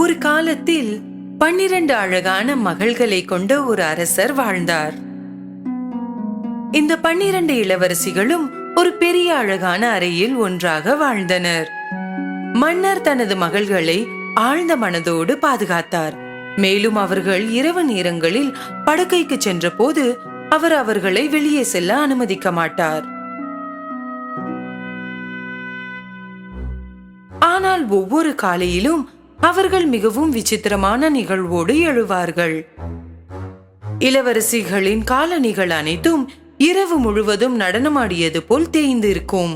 ஒரு காலத்தில் 12 அழகான மகள்களை கொண்ட ஒரு அரசர் வாழ்ந்தார். இந்த 12 இளவரசிகளும் ஒரு பெரிய அழகான அறையில் ஒன்றாக வாழ்ந்தனர். மன்னர் தனது மகள்களை ஆழ்ந்த மனதோடு பாதுகாத்தார். மேலும் அவர்கள் இரவு நேரங்களில் படுக்கைக்கு சென்ற போது அவர் அவர்களை வெளியே செல்ல அனுமதிக்க மாட்டார். ஆனால் ஒவ்வொரு காலையிலும் அவர்கள் மிகவும் விசித்திரமான நிகழ்வோடு எழுவார்கள். இளவரசிகளின் காலணிகள் அனைத்தும் இரவு முழுவதும் நடனமாடியது போல் தேய்ந்து இருக்கும்.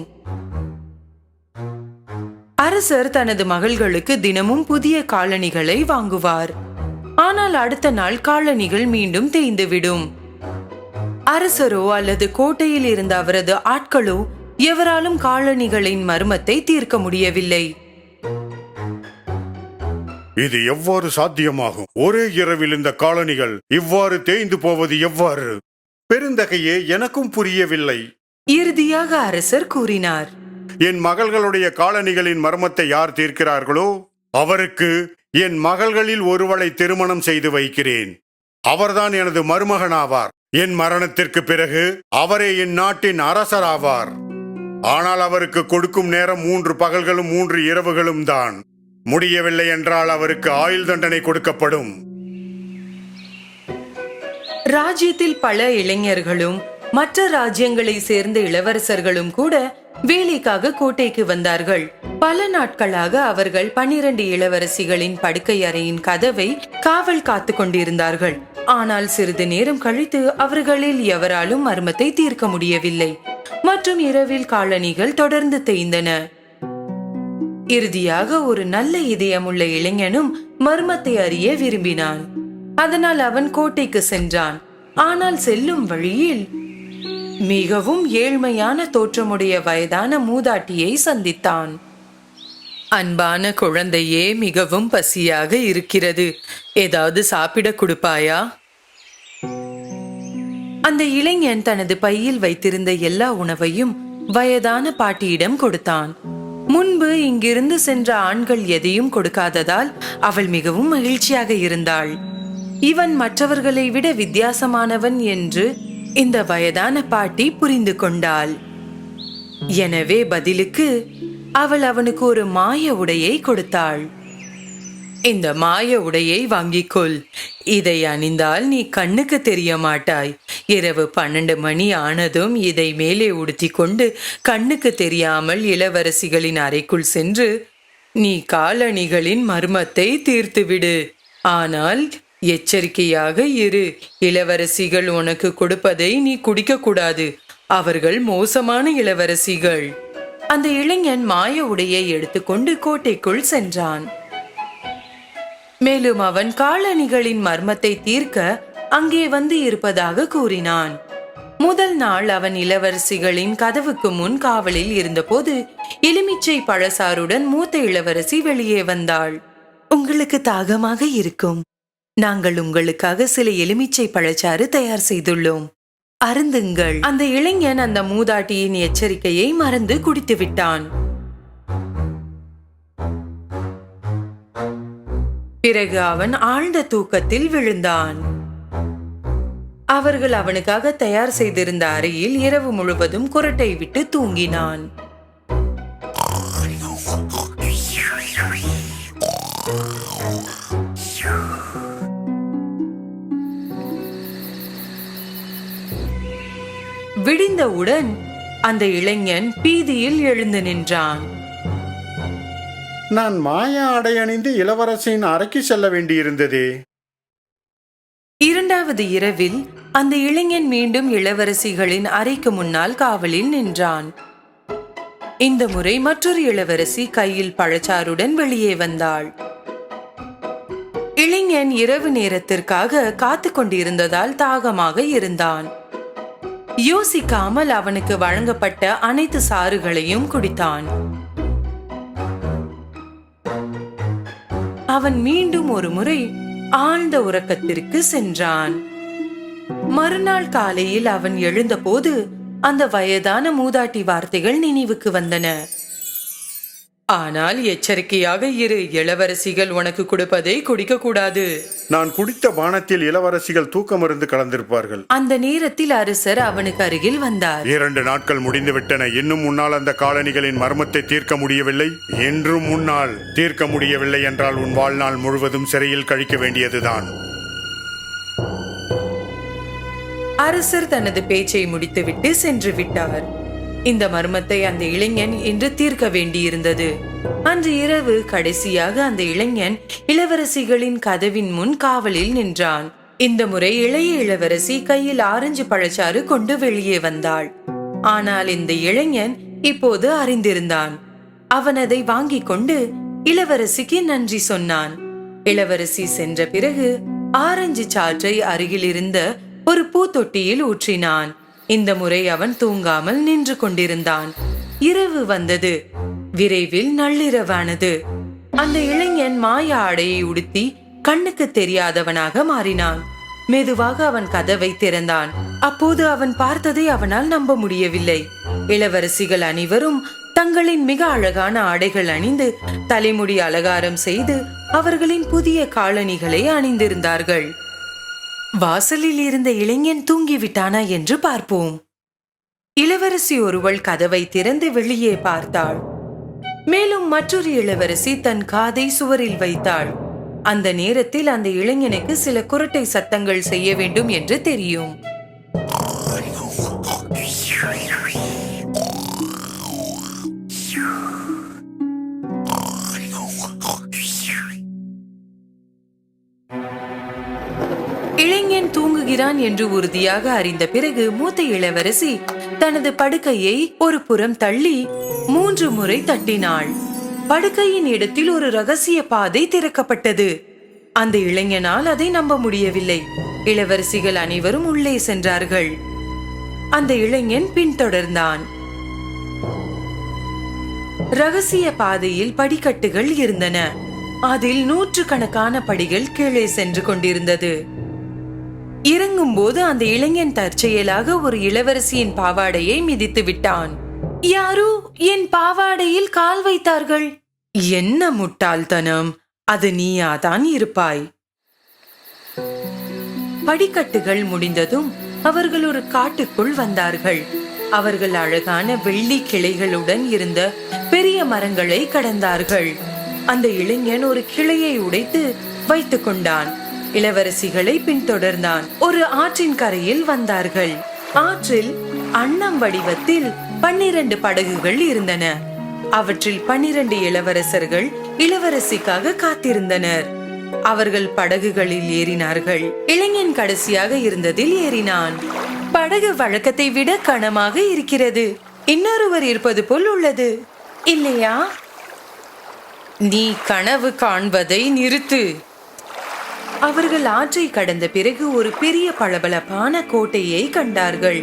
அரசர் தனது மகள்களுக்கு தினமும் புதிய காலணிகளை வாங்குவார். ஆனால் அடுத்த நாள் காலணிகள் மீண்டும் தேய்ந்துவிடும். அரசரோ அல்லது கோட்டையில் இருந்த அவரது ஆட்களோ எவராலும் காலணிகளின் மர்மத்தை தீர்க்க முடியவில்லை. இது எவ்வாறு சாத்தியமாகும்? ஒரே இரவில் இந்த காலணிகள் இவ்வாறு தேய்ந்து போவது எவ்வாறு? பெருந்தகையே, எனக்கும் புரியவில்லை. இறுதியாக அரசர் கூறினார், என் மகள்களுடைய காலணிகளின் மர்மத்தை யார் தீர்க்கிறார்களோ அவருக்கு என் மகள்களில் ஒருவளை திருமணம் செய்து வைக்கிறேன். அவர்தான் எனது மருமகனாவார். என் மரணத்திற்கு பிறகு அவரே என் நாட்டின் அரசராவார். ஆனால் அவருக்கு கொடுக்கும் நேரம் 3 பகல்களும் 3 இரவுகளும் தான். முடியவில்லை என்றால் அவருக்கு ஆயுள் தண்டனை கொடுக்கப்படும். ராஜ்யத்தில் பல இளைஞர்களும் மற்ற ராஜ்யங்களை சேர்ந்த இளவரசர்களும் கூட வேலைக்காக கோட்டைக்கு வந்தார்கள். பல நாட்களாக அவர்கள் 12 இளவரசிகளின் படுக்கை அறையின் கதவை காவல் காத்து கொண்டிருந்தார்கள். ஆனால் சிறிது நேரம் கழித்து அவர்களில் எவராலும் மர்மத்தை தீர்க்க முடியவில்லை மற்றும் இரவில் காலணிகள் தொடர்ந்து தேய்ந்தன. இறுதியாக ஒரு நல்ல இதயமுள்ள இளைஞனும் மர்மத்தை அறிய விரும்பினான். அதனால் அவன் கோட்டைக்கு சென்றான். ஆனால் செல்லும் வழியில் மிகவும் ஏழ்மையான தோற்றமுடைய வயதான மூதாட்டியை சந்தித்தான். அன்பான குழந்தையே, மிகவும் பசியாக இருக்கிறது, ஏதாவது சாப்பிட கொடுப்பாயா? அந்த இளைஞன் தனது பையில் வைத்திருந்த எல்லா உணவையும் வயதான பாட்டியிடம் கொடுத்தான். முன்பு இங்கிருந்து சென்ற ஆண்கள் எதையும் கொடுக்காததால் அவள் மிகவும் மகிழ்ச்சியாக இருந்தாள். இவன் மற்றவர்களை விட வித்தியாசமானவன் என்று இந்த வயதான பாட்டி புரிந்து கொண்டாள். எனவே பதிலுக்கு அவள் அவனுக்கு ஒரு மாய உடையை கொடுத்தாள். இந்த மாய உடையை வாங்கிக்கொள். இதை அணிந்தால் நீ கண்ணுக்கு தெரிய மாட்டாய். இரவு 12 மணி ஆனதும் இதை மேலே உடுத்தி கொண்டு கண்ணுக்கு தெரியாமல் இளவரசிகளின் அறைக்குள் சென்று நீ காலணிகளின் மர்மத்தை தீர்த்துவிடு. ஆனால் எச்சரிக்கையாக இரு. இளவரசிகள் உனக்கு கொடுப்பதை நீ குடிக்க கூடாது. அவர்கள் மோசமான இளவரசிகள். அந்த இளைஞன் மாய உடையை எடுத்துக்கொண்டு கோட்டைக்குள் சென்றான். மேலும் அவன் காலணிகளின் மர்மத்தை தீர்க்க அங்கே வந்து இருப்பதாக கூறினான். முதல் நாள் அவன் இளவரசிகளின் கதவுக்கு முன் காவலில் இருந்தபோது எலுமிச்சை பழசாறுடன் மூத்த இளவரசி வெளியே வந்தாள். உங்களுக்கு தாகமாக இருக்கும். நாங்கள் உங்களுக்காக சில எலுமிச்சை பழச்சாறு தயார் செய்துள்ளோம், அருந்துங்கள். அந்த இளைஞன் அந்த மூதாட்டியின் எச்சரிக்கையை மறந்து குடித்து விட்டான். பிறகு அவன் ஆழ்ந்த தூக்கத்தில் விழுந்தான். அவர்கள் அவனுக்காக தயார் செய்திருந்த அறையில் இரவு முழுவதும் குரட்டை விட்டு தூங்கினான். விடிந்தவுடன் அந்த இளைஞன் பீதியில் எழுந்து நின்றான். நான் மாய ஆடை அணிந்து இளவரசியின் அறைக்கு செல்ல வேண்டியிருந்ததே. 2வது இரவில் அந்த இளைஞன் மீண்டும் இளவரசிகளின் அறைக்கு முன்னால் காவலில் நின்றான். இந்த முறை மற்றொரு இளவரசி கையில் பழச்சாறுடன் வெளியே வந்தாள். இளைஞன் இரவு நேரத்திற்காக காத்து கொண்டிருந்ததால் தாகமாக இருந்தான். யோசிக்காமல் அவனுக்கு வழங்கப்பட்ட அனைத்து சாறுகளையும் குடித்தான். அவன் மீண்டும் ஒரு முறை ஆழ்ந்த உறக்கத்திற்கு சென்றான். மறுநாள் காலையில் அவன் எழுந்தபோது அந்த வயதான மூதாட்டி வார்த்தைகள் நினைவுக்கு வந்தன. ஆனால் எச்சரிக்கையாக இரு, இளவரசிகள் உனக்கு கொடுப்பதை குடிக்க கூடாது. நான் குடித்த பானத்தில் இளவரசிகள் தூக்க மருந்து கலந்திருப்பார்கள். அந்த நேரத்தில் அரசர் அவனுக்கு அருகில் வந்தார். 2 நாட்கள் முடிந்துவிட்டன. இன்னும் முன்னால் அந்த காலணிகளின் மர்மத்தை தீர்க்க முடியவில்லை. என்றும் முன்னால் தீர்க்க முடியவில்லை என்றால் உன் வாழ்நாள் முழுவதும் சிறையில் கழிக்க வேண்டியதுதான். அரசர் தனது பேச்சை முடித்துவிட்டு சென்று விட்டார். இந்த மர்மத்தை அந்த இளைஞன் இன்று தீர்க்க வேண்டியிருந்தது. அன்று இரவு கடைசியாக அந்த இளைஞன் இளவரசிகளின் கதவின் முன் காவலில் நின்றான். இந்த முறை இளைய இளவரசி கையில் ஆரஞ்சு பழச்சாறு கொண்டு வெளியே வந்தாள். ஆனால் இந்த இளைஞன் இப்போது அறிந்திருந்தான். அவன் அதை வாங்கிக் கொண்டு இளவரசிக்கு நன்றி சொன்னான். இளவரசி சென்ற பிறகு ஆரஞ்சு சாற்றை அருகில் இருந்த ஒரு பூத்தொட்டியில் ஊற்றினான். இந்த முறை அவன் தூங்காமல் நின்று கொண்டிருந்தான். இரவு வந்தது. விரைவில் நள்ளிரவானது. அந்த இளைஞன் மாய ஆடையை உடுத்தி கண்ணுக்கு தெரியாதவனாக மாறினான். மெதுவாக அவன் கதவை திறந்தான். அப்போது அவன் பார்த்ததை அவனால் நம்ப முடியவில்லை. இளவரசிகள் அனைவரும் தங்களின் மிக அழகான ஆடைகள் அணிந்து தலைமுடி அலங்காரம் செய்து அவர்களின் புதிய காலணிகளை அணிந்திருந்தார்கள். வாசலில் இருந்த இளைஞன் தூங்கிவிட்டானா என்று பார்ப்போம். இளவரசி ஒருவள் கதவை திறந்து வெளியே பார்த்தாள். மேலும் மற்றொரு இளவரசி தன் காதை சுவரில் வைத்தாள். அந்த நேரத்தில் அந்த இளைஞனுக்கு சில குரட்டை சத்தங்கள் செய்ய வேண்டும் என்று தெரியும். இளைஞன் தூங்குகிறான் என்று உறுதியாக அறிந்த பிறகு மூத்த இளவரசி தனது படுக்கையை ஒரு புறம் தள்ளி 3 முறை தட்டினாள். படுக்கையின் இடத்தில் ஒரு ரகசிய பாதை திறக்கப்பட்டது. அந்த இளைஞனால் அதை நம்ப முடியவில்லை. இளவரசிகள் அனைவரும் உள்ளே சென்றார்கள். அந்த இளைஞன் பின்தொடர்ந்தான். ரகசிய பாதையில் படிக்கட்டுகள் இருந்தன. அதில் 100கணக்கான படிகள் கீழே சென்று கொண்டிருந்தது. இறங்கும் போது அந்த இளைஞன் தற்செயலாக ஒரு இளவரசியின் பாவாடையை மிதித்து விட்டான். யாரோ என் பாவாடையில் கால் வைத்தார்கள். என்ன முட்டாள்தனம்! அது நீயாதான் இருப்பாய். படிக்கட்டுகள் முடிந்ததும் அவர்கள் ஒரு காட்டுக்குள் வந்தார்கள். அவர்கள் அழகான வெள்ளி கிளைகளுடன் இருந்த பெரிய மரங்களை கடந்தார்கள். அந்த இளைஞன் ஒரு கிளையை உடைத்து வைத்துக் கொண்டான். இளவரசிகளை பின்தொடர்ந்தான். ஒரு ஆற்றின் கரையில் வந்தார்கள். ஆற்றில் அன்னம் வடிவத்தில் 12 படகுகள் இருந்தன. அவற்றில் 12 இளவரசர்கள் இளவரசிக்காக காத்திருந்தனர். அவர்கள் படகுகளில் ஏறினார்கள். இளைஞன் கடைசியாக இருந்ததில் ஏறினான். படகு வழக்கத்தை விட கனமாக இருக்கிறது. இன்னொருவர் இருப்பது போல் உள்ளது, இல்லையா? நீ கனவு காண்பதை நிறுத்து. அவர்கள் ஆற்றை கடந்த பிறகு ஒரு பெரிய பளபளப்பான கோட்டையை கண்டார்கள்.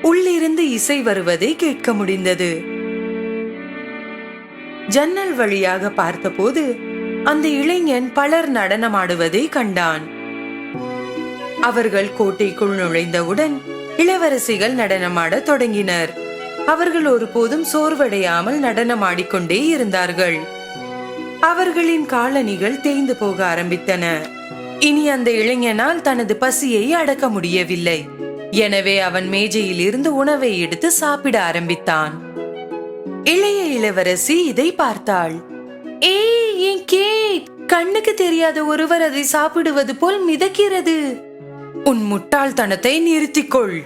உள்ளிருந்து இசை வருவதை கேட்க முடிந்தது. ஜன்னல் வழியாக பார்த்தபோது அந்த இளைஞன் பலர் நடனமாடுவதை கண்டான். அவர்கள் கோட்டைக்குள் நுழைந்தவுடன் இளவரசிகள் நடனமாட தொடங்கினர். அவர்கள் ஒருபோதும் சோர்வடையாமல் நடனமாடிக்கொண்டே இருந்தார்கள். அவர்களின் காலணிகள் தேய்ந்து போக ஆரம்பித்தன. இனி அந்த இளைஞனால் தனது பசியை அடக்க முடியவில்லை. எனவே அவன் மேஜையில் இருந்து உணவை எடுத்து சாப்பிட ஆரம்பித்தான். இளைய இளவரசி இதை பார்த்தாள். ஏய், என் கேக்! கண்ணுக்கு தெரியாத ஒருவர் அதை சாப்பிடுவது போல் மிதக்கிறது. உன் முட்டாள்தனத்தை நிறுத்திக்கொள்.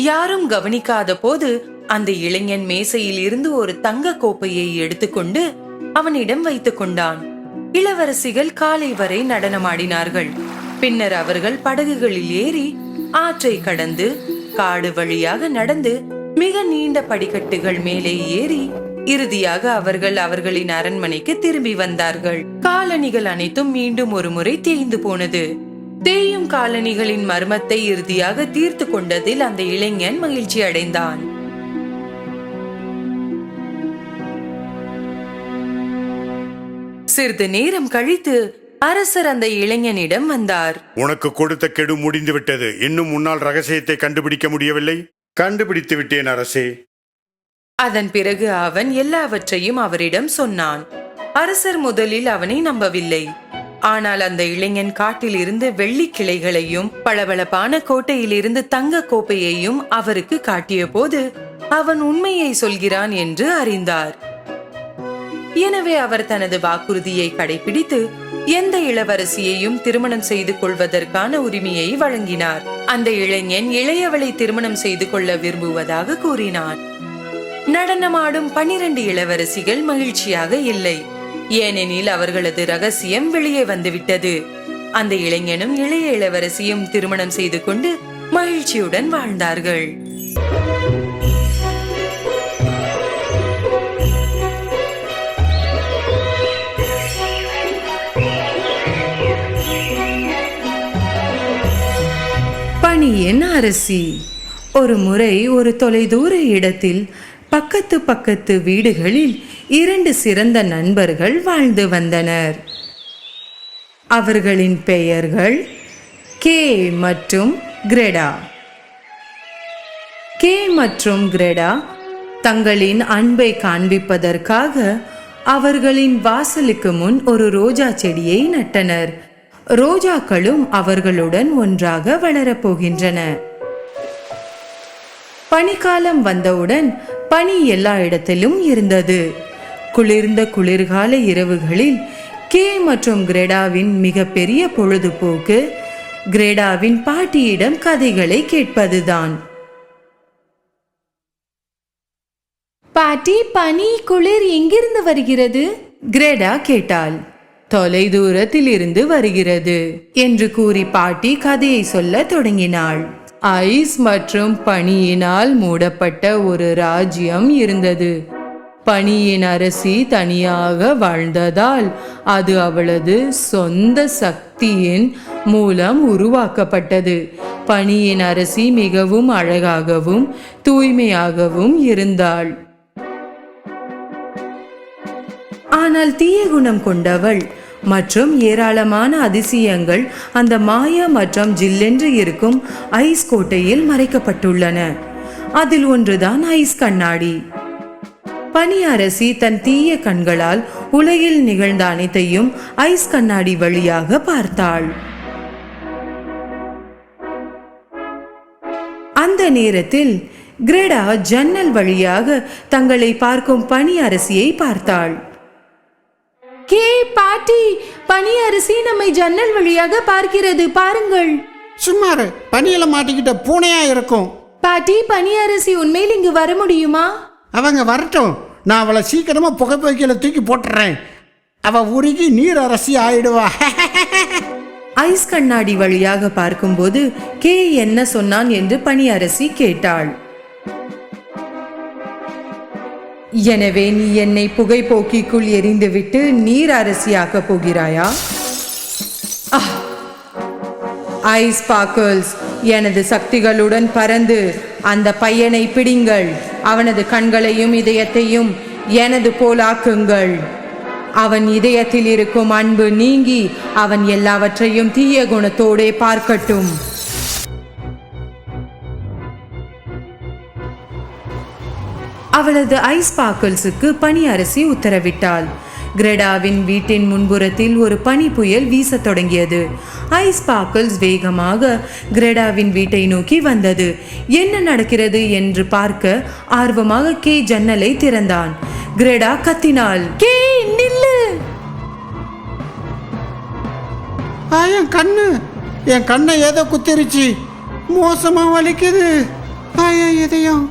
யாரும் கவனிக்காத போது அந்த இளைஞன் மேசையில் இருந்து ஒரு தங்க கோப்பையை எடுத்துக்கொண்டு அவனிடம் வைத்துக் கொண்டான். இளவரசிகள் காலை வரை நடனமாடினார்கள். பின்னர் அவர்கள் படகுகளில் ஏறி ஆற்றை கடந்து காடு வழியாக நடந்து மிக நீண்ட படிக்கட்டுகள் மேலே ஏறி இறுதியாக அவர்கள் அவர்களின் அரண்மனைக்கு திரும்பி வந்தார்கள். காலணிகள் அனைத்தும் மீண்டும் ஒரு முறை தேய்ந்து போனது. தேயும் காலணிகளின் மர்மத்தை இறுதியாக தீர்த்து கொண்டதில் அந்த இளைஞன் மகிழ்ச்சி அடைந்தான். சிறிது நேரம் கழித்து அரசர் அந்த இளைஞனிடம் வந்தார். உனக்கு கொடுத்த கெடு முடிந்துவிட்டது. இன்னும் முன்னால் ரகசியத்தை கண்டுபிடிக்க முடியவில்லை. கண்டுபிடித்து விட்டேன் அரசே. அதன் பிறகு அவன் எல்லாவற்றையும் அவரிடம் சொன்னான். அரசர் முதலில் அவனை நம்பவில்லை. ஆனால் அந்த இளைஞன் காட்டில் இருந்து வெள்ளி கிளைகளையும் பளபளப்பான கோட்டையிலிருந்து தங்க கோப்பையையும் அவருக்கு காட்டிய போது அவன் உண்மையை சொல்கிறான் என்று அறிந்தார். எனவே அவர் தனது வாக்குறுதியை கடைபிடித்து எந்த இளவரசியையும் திருமணம் செய்து கொள்வதற்கான உரிமையை வழங்கினார். அந்த இளைஞன் இளையவளை திருமணம் செய்து கொள்ள விரும்புவதாக கூறினான். நடனமாடும் 12 இளவரசிகள் மகிழ்ச்சியாக இல்லை. ஏனெனில் அவர்களது ரகசியம் வெளியே வந்துவிட்டது. அந்த இளைஞனும் இளைய இளவரசியும் திருமணம் செய்து கொண்டு மகிழ்ச்சியுடன் வாழ்ந்தார்கள். பணியின் அரசி. ஒரு முறை ஒரு தொலைதூர இடத்தில் பக்கத்து வீடுகளில் 2 சிறந்த நண்பர்கள் வாழ்ந்து வந்தனர். அவர்களின் பெயர்கள் கே மற்றும் கிரெடா. கே மற்றும் கிரெடா தங்களின் அன்பை காண்பிப்பதற்காக அவர்களின் வாசலுக்கு முன் ஒரு ரோஜா செடியை நட்டனர். ரோஜாக்களும் அவர்களுடன் ஒன்றாக வளரப்போகின்றன. பனிக்காலம் வந்தவுடன் பனி எல்லா இடத்திலும் இருந்தது. குளிர்ந்த குளிர்கால இரவுகளில் கே மற்றும் கிரெடாவின் மிக பெரிய பொழுதுபோக்கு கிரெடாவின் பாட்டியிடம் கதைகளை கேட்பதுதான். பாட்டி, பனி குளிர் எங்கிருந்து வருகிறது? கிரெடா கேட்டாள். தொலைதூரத்தில் இருந்து வருகிறது என்று கூறி பாட்டி கதையை சொல்ல தொடங்கினாள். ஐஸ் மற்றும் பனியினால் மூடப்பட்ட ஒரு ராஜ்யம் இருந்தது. பனியின் அரசி தனியாக வாழ்ந்ததால் அது அவளது சொந்த சக்தியின் மூலம் உருவாக்கப்பட்டது. பனியின் அரசி மிகவும் அழகாகவும் தூய்மையாகவும் இருந்தாள். ஆனால் தீய குணம் கொண்டவள் மற்றும் ஏராளமான அதிசயங்கள் அந்த மாயா மற்றும் ஜில்லென்று இருக்கும் ஐஸ் கோட்டையில் மறைக்கப்பட்டுள்ளன. அதில் ஒன்றுதான் ஐஸ் கண்ணாடி. பனி அரசி தன் தீய கண்களால் உலகில் நிகழ்ந்த அனைத்தையும் ஐஸ் கண்ணாடி வழியாக பார்த்தாள். அந்த நேரத்தில் கிரெடா ஜன்னல் வழியாக தங்களை பார்க்கும் பனி அரசியை பார்த்தாள். கே பாட்டி, பனி அரசி நம்மை ஜன்னல் வழியாக பார்க்கிறது, பாருங்கள். சும்மாரு, பனியில மாட்டிக்கிட்ட பூனையா இருக்கும். பாட்டி, பனி அரசி உண்மையில் இங்கு வர முடியுமா? அவங்க வரட்டும், நான் அவளை சீக்கிரமா புகைப்பைக்கில தூக்கி போட்டுறேன். அவ உருகி நீர் அரசி ஆயிடுவா. ஐஸ் கண்ணாடி வழியாக பார்க்கும்போது கே என்ன சொன்னான் என்று பனி அரசி கேட்டாள். எனவே நீ என்னை புகைப்போக்கிக்குள் எரிந்துவிட்டு நீர் அரசியாக்க போகிறாயா? ஐஸ் ஸ்பார்க்கிள்ஸ், எனது சக்திகளுடன் பறந்து அந்த பையனை பிடிங்கள். அவனது கண்களையும் இதயத்தையும் எனது போலாக்குங்கள். அவன் இதயத்தில் இருக்கும் அன்பு நீங்கி அவன் எல்லாவற்றையும் தீய குணத்தோடே பார்க்கட்டும். அவளது ஐஸ் ஸ்பார்க்கிள்ஸுக்கு பனி அரசி உத்தரவிட்டாள். கிரெடாவின் வீட்டின் முன்புறத்தில் ஒரு பனி புயல் வீச தொடங்கியது. ஐஸ் ஸ்பார்க்கிள்ஸ் வேகமாக கிரெடாவின் வீட்டை நோக்கி வந்தது. என்ன நடக்கிறது என்று பார்க்க ஆர்வமாக கே ஜன்னலை திறந்தான். கிரெடா கத்தினாள். கே, நில்லு! என் கண்ணை ஏதோ குத்திருச்சு, மோசமா வலிக்குது. இதயம்.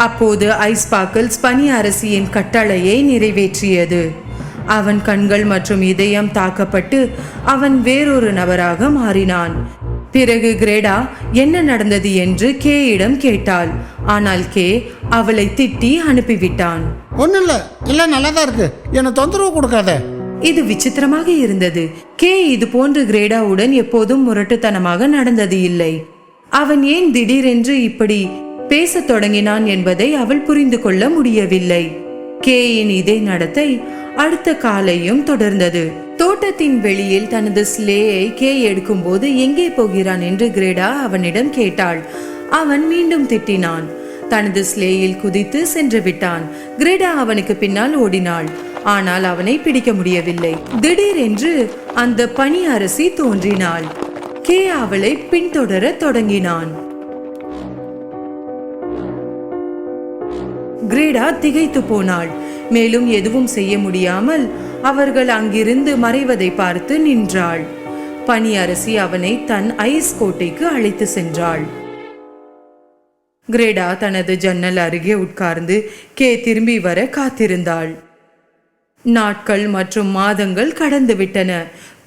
அப்போது ஐஸ் ஸ்பார்க்கிள்ஸ் பனி அரசியின் கட்டளையை நிறைவேற்றியது. அவன் கண்கள் மற்றும் இதயம் தாக்கப்பட்டு அவன் வேறொரு நபராக மாறினான். பிறகு கிரெடா என்ன நடந்தது என்று கேயிடம் கேட்டாள். ஆனால் கே அவளை திட்டி அனுப்பிவிட்டான். ஒன்னும் இல்ல, நல்லாதான் இருக்கு, என்ன தொந்தரவு கொடுக்காத. இது விசித்திரமாக இருந்தது. கே இது போன்று கிரெடாவுடன் எப்போதும் முரட்டுத்தனமாக நடந்தது இல்லை. அவன் ஏன் திடீரென்று இப்படி பேசத் தொடங்கினான் என்பதை அவள் புரிந்து கொள்ள முடியவில்லை. கேயின் இதே நடத்தை அடுத்த காலையும் தொடர்ந்தது. தோட்டத்தின் வெளியில் தனது ஸ்லேயை கே எடுக்கும் போது எங்கே போகிறான் என்று கிரெடா அவனிடம் கேட்டாள். அவன் மீண்டும் திட்டினான். தனது ஸ்லேயில் குதித்து சென்று விட்டான். கிரேடா அவனுக்கு பின்னால் ஓடினாள். ஆனால் அவனை பிடிக்க முடியவில்லை. திடீரென்று அந்த பனி அரசி தோன்றினாள். கே அவளை பின்தொடர தொடங்கினான். கிரேடா திகைத்து போனாள். மேலும் எதுவும் செய்ய முடியாமல் அவர்கள் அங்கிருந்து மறைவதை பார்த்து நின்றாள். பனி அரசி அவனை தன் ஐஸ் கோட்டைக்கு அழைத்து சென்றாள். கிரேடா தனது ஜன்னல் அருகே உட்கார்ந்து கே திரும்பி வர காத்திருந்தாள். நாட்கள் மற்றும் மாதங்கள் கடந்து விட்டன.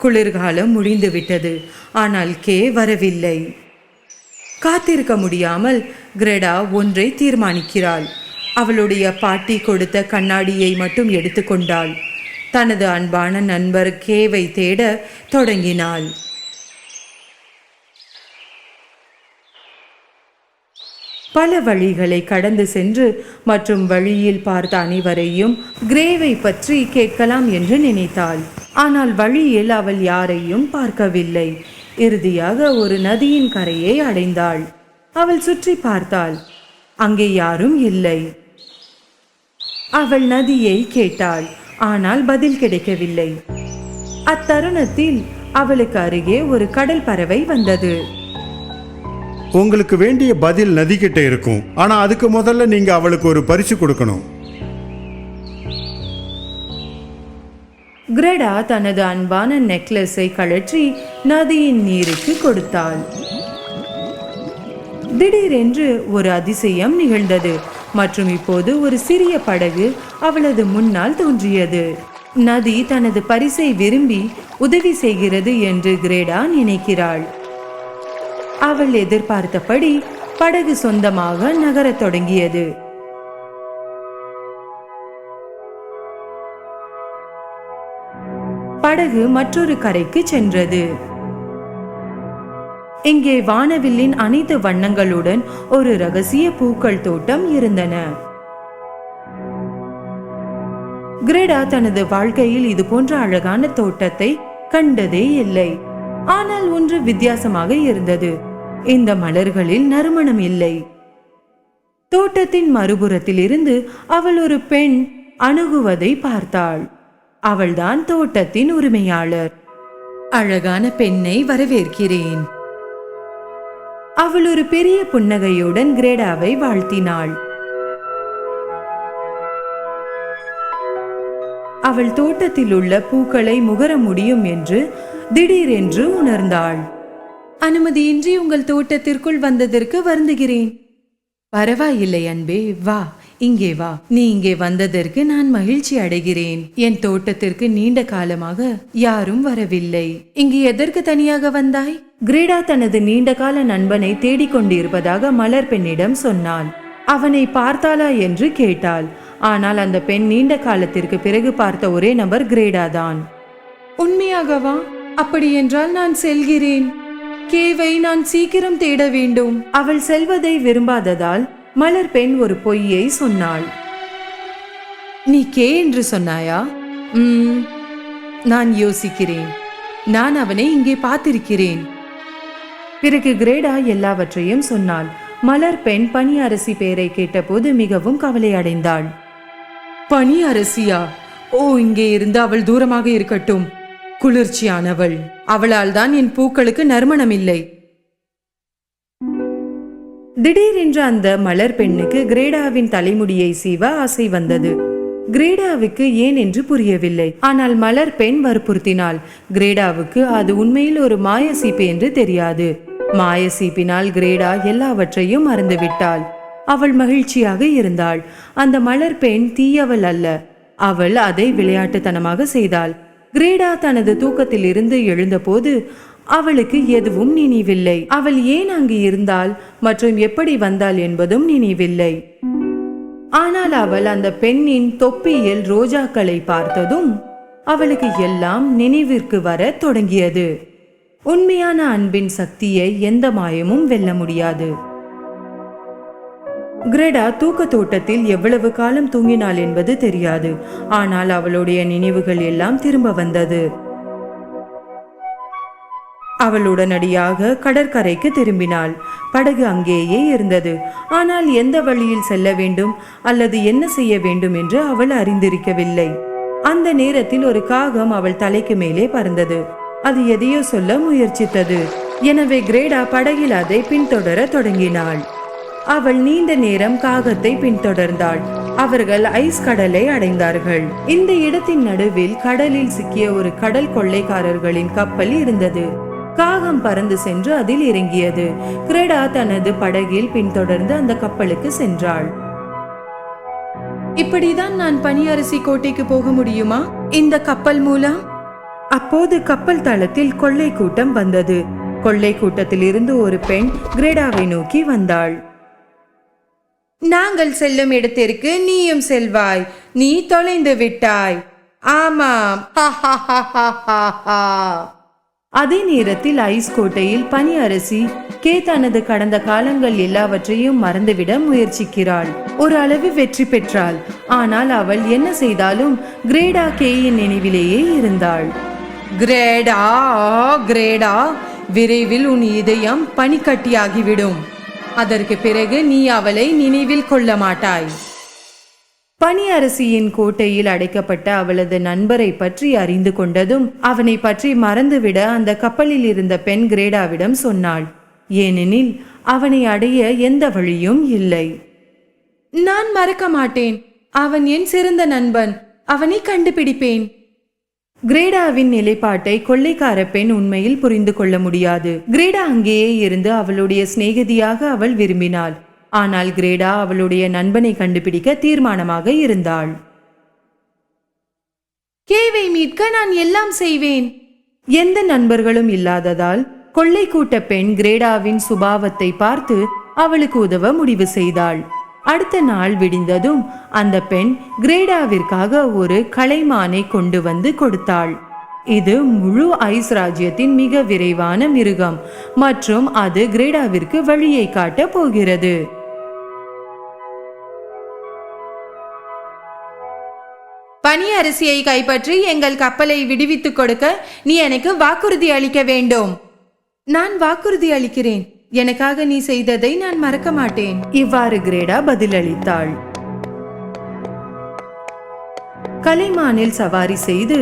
குளிர்காலம் முடிந்து விட்டது. ஆனால் கே வரவில்லை. காத்திருக்க முடியாமல் கிரேடா ஒன்றை தீர்மானிக்கிறாள். அவளுடைய பாட்டி கொடுத்த கண்ணாடியை மட்டும் எடுத்துக்கொண்டாள். தனது அன்பான நண்பர் கேவை தேட தொடங்கினாள். பல வழிகளை கடந்து சென்று மற்றும் வழியில் பார்த்த அனைவரையும் கிரேவை பற்றி கேட்கலாம் என்று நினைத்தாள். ஆனால் வழியில் அவள் யாரையும் பார்க்கவில்லை. இறுதியாக ஒரு நதியின் கரையை அடைந்தாள். அவள் சுற்றி பார்த்தாள். அங்கே யாரும் இல்லை. அவள் நதியை கேட்டாள். ஆனால் பதில் கிடைக்கவில்லை. அத்தருணத்தில் அவளுக்கு அருகே ஒரு கடல் பறவை வந்தது. உங்களுக்கு வேண்டிய பதில் நதி கிட்ட இருக்கும். ஆனா அதுக்கு முதல்ல நீங்க அவளுக்கு ஒரு பரிசு கொடுக்கணும். கிரேடா தனது அன்பான நெக்லஸை கழற்றி நதியின் நீருக்கு கொடுத்தாள். திடீரென்று ஒரு அதிசயம் நிகழ்ந்தது மற்றும் இப்போது ஒரு சிறிய படகு அவளது முன்னால் தோன்றியது. நதி தனது பரிசை விரும்பி உதவி செய்கிறது என்று கிரேடா நினைக்கிறாள். அவள் எதிர்பார்த்தபடி படகு சொந்தமாக நகரத் தொடங்கியது. படகு மற்றொரு கரைக்கு சென்றது. இங்கே வானவில்லின் அனைத்து வண்ணங்களுடன் ஒரு ரகசிய பூக்கள் தோட்டம் இருந்தன. கிரேடா தனது வாழ்க்கையில் இது போன்ற அழகான தோட்டத்தை கண்டதே இல்லை. ஆனால் ஒன்று வித்தியாசமாக இருந்தது. இந்த மலர்களில் நறுமணம் இல்லை. தோட்டத்தின் மறுபுறத்தில் இருந்து அவள் ஒரு பெண் அணுகுவதை பார்த்தாள். அவள்தான் தோட்டத்தின் உரிமையாளர். அழகான பெண்ணை வரவேற்கிறேன். அவள் ஒரு பெரிய புன்னகையுடன் கிரேடாவை வாழ்த்தினாள். அவள் தோட்டத்தில் உள்ள பூக்களை முகர முடியும் என்று திடீரென்று உணர்ந்தாள். அனுமதியின்றி உங்கள் தோட்டத்திற்குள் வந்ததற்கு வருந்துகிறேன். பரவாயில்லை அன்பே, வா, இங்கே வா. நீ இங்கே வந்ததற்கு நான் மகிழ்ச்சி அடைகிறேன். என் தோட்டத்திற்கு நீண்ட காலமாக யாரும் வரவில்லை. இங்கு எதற்கு தனியாக வந்தாய்? கிரேடா தனது நீண்டகால நண்பனை தேடிக்கொண்டிருப்பதாக மலர் பெண்ணிடம் சொன்னாள். அவனை பார்த்தாளா என்று கேட்டாள். ஆனால் அந்த பெண் நீண்ட காலத்திற்கு பிறகு பார்த்த ஒரே நபர் கிரேடா தான். உண்மையாகவா? அப்படி என்றால் நான் செல்கிறேன். கேவை நான் சீக்கிரம் தேட வேண்டும். அவள் செல்வதை விரும்பாததால் மலர் பெண் ஒரு பொய்யை சொன்னாள். நீ கே என்று சொன்னாயா? நான் யோசிக்கிறேன். நான் அவனை இங்கே பார்த்திருக்கிறேன். பிறகு கிரேடா எல்லாவற்றையும் சொன்னாள். மலர் பெண் பனி அரசி பெயரை கேட்டபோது மிகவும் கவலை அடைந்தாள். பனி அரசியா? ஓ, இங்கே இருந்து அவள் தூரமாக இருக்கட்டும். குளிர்ச்சியானவள். அவளால் தான் என் பூக்களுக்கு நறுமணம் இல்லை. திடீரென்று அந்த மலர் பெண்ணுக்கு கிரேடாவின் தலைமுடியை சீவ ஆசை வந்தது. கிரேடாவுக்கு ஏன் என்று புரியவில்லை. ஆனால் மலர் பெண் வற்புறுத்தினாள். கிரேடாவுக்கு அது உண்மையில் ஒரு மாய சீப்பு என்று தெரியாது. மாய சீப்பினால் கிரேடா எல்லாவற்றையும் மறந்துவிட்டாள். அவள் மகிழ்ச்சியாக இருந்தாள். அந்த மலர் பெண் தீயவள் அல்ல. அவள் அதை விளையாட்டுத்தனமாக செய்தாள். கிரேடா தனது தூக்கத்தில் இருந்து எழுந்தபோது அவளுக்கு எதுவும் நினைவில்லை. அவள் ஏன் அங்கு இருந்தாள் மற்றும் எப்படி வந்தாள் என்பதும் நினைவில்லை. ஆனால் அவள் அந்த பெண்ணின் தொப்பியில் ரோஜாக்களை பார்த்ததும் அவளுக்கு எல்லாம் நினைவிற்கு வர தொடங்கியது. உண்மையான அன்பின் சக்தியை எந்த மாயமும் வெல்ல முடியாது. கிரேடா தூக்க தோட்டத்தில் எவ்வளவு காலம் தூங்கினாள் என்பது தெரியாது. ஆனால் அவளுடைய நினைவுகள் எல்லாம் திரும்ப வந்தது. அவள் உடனடியாக கடற்கரைக்கு திரும்பினாள். படகு அங்கேயே இருந்தது. ஆனால் எந்த வழியில் செல்ல வேண்டும் அல்லது என்ன செய்ய வேண்டும் என்று அவள் அறிந்திருக்கவில்லை. அந்த நேரத்தில் ஒரு காகம் அவள் தலைக்கு மேலே பறந்தது. அது எதையோ சொல்ல முயற்சித்தது. எனவே கிரேடா படகில் அதை பின்தொடர தொடங்கினாள். அவள் நீண்ட நேரம் காகத்தை பின்தொடர்ந்தாள். அவர்கள் ஐஸ் கடலை அடைந்தார்கள். இந்த இடத்தின் நடுவில் கடலில் சிக்கிய ஒரு கடல் கொள்ளைக்காரர்களின் கப்பல் இருந்தது. காகம் பறந்து சென்று அதில் இறங்கியது. கிரேடா தனது படகில் பின்தொடர்ந்து அந்த கப்பலுக்கு சென்றாள். இப்படிதான் நான் பனியரசி கோட்டைக்கு போக முடியுமா இந்த கப்பல் மூலம்? அப்போது கப்பல் தளத்தில் கொள்ளை கூட்டம் வந்தது. கொள்ளை கூட்டத்தில் இருந்து ஒரு பெண் கிரேடாவை நோக்கி வந்தாள். நாங்கள் செல்லும் இடத்திற்கு நீயும் செல்வாய். நீ தொலைந்து விட்டாய். ஆமாம். அதே நேரத்தில் ஐஸ் கோட்டையில் பனி அரசி கே தனது கடந்த காலங்கள் எல்லாவற்றையும் மறந்துவிட முயற்சிக்கிறாள். ஒரு அளவு வெற்றி பெற்றாள். ஆனால் அவள் என்ன செய்தாலும் கிரேடா கேயின் நினைவிலேயே இருந்தாள். கிரேடா, கிரேடா, விரைவில் உன் இதயம் பனிக்கட்டியாகிவிடும். அதற்கு பிறகு நீ அவளை நினைவில் கொள்ள மாட்டாய். பனி அரசியின் கோட்டையில் அடைக்கப்பட்ட அவளது நண்பரை பற்றி அறிந்து கொண்டதும் அவனை பற்றி மறந்துவிட அந்த கப்பலில் இருந்த பெண் கிரேடாவிடம் சொன்னாள். ஏனெனில் அவனை அடைய எந்த வழியும் இல்லை. நான் மறக்க மாட்டேன். அவன் என் சிறந்த நண்பன். அவனை கண்டுபிடிப்பேன். கிரேடாவின் நிலைப்பாட்டை கொள்ளைக்கார பெண் உண்மையில் புரிந்து கொள்ள முடியாது. கிரேடா அங்கேயே இருந்து அவளுடைய சிநேகிதியாக அவள் விரும்பினாள். ஆனால் கிரேடா அவளுடைய நண்பனை கண்டுபிடிக்க தீர்மானமாக இருந்தாள். கேவை மீட்க நான் எல்லாம் செய்வேன். எந்த நண்பர்களும் இல்லாததால் கொள்ளை கூட்ட பெண் கிரேடாவின் சுபாவத்தை பார்த்து அவளுக்கு உதவ முடிவு செய்தாள். அடுத்த நாள் விடிந்ததும் அந்த பெண் கிரேடாவிற்காக ஒரு கலைமானை கொண்டு வந்து கொடுத்தாள். இது முழு ஐஸ் ராஜ்யத்தின் மிக விரைவான மிருகம் மற்றும் அது கிரேடாவிற்கு வழியை காட்ட போகிறது. பனி அரிசியை கைப்பற்றி எங்கள் கப்பலை விடுவித்துக் கொடுக்க நீ எனக்கு வாக்குறுதி அளிக்க வேண்டும். நான் வாக்குறுதி அளிக்கிறேன். எனக்காக நீ செய்ததை நான் மறக்க மாட்டேன். இவ்வாறு கிரேடா பதிலளித்தாள். கலைமானில் சவாரி செய்து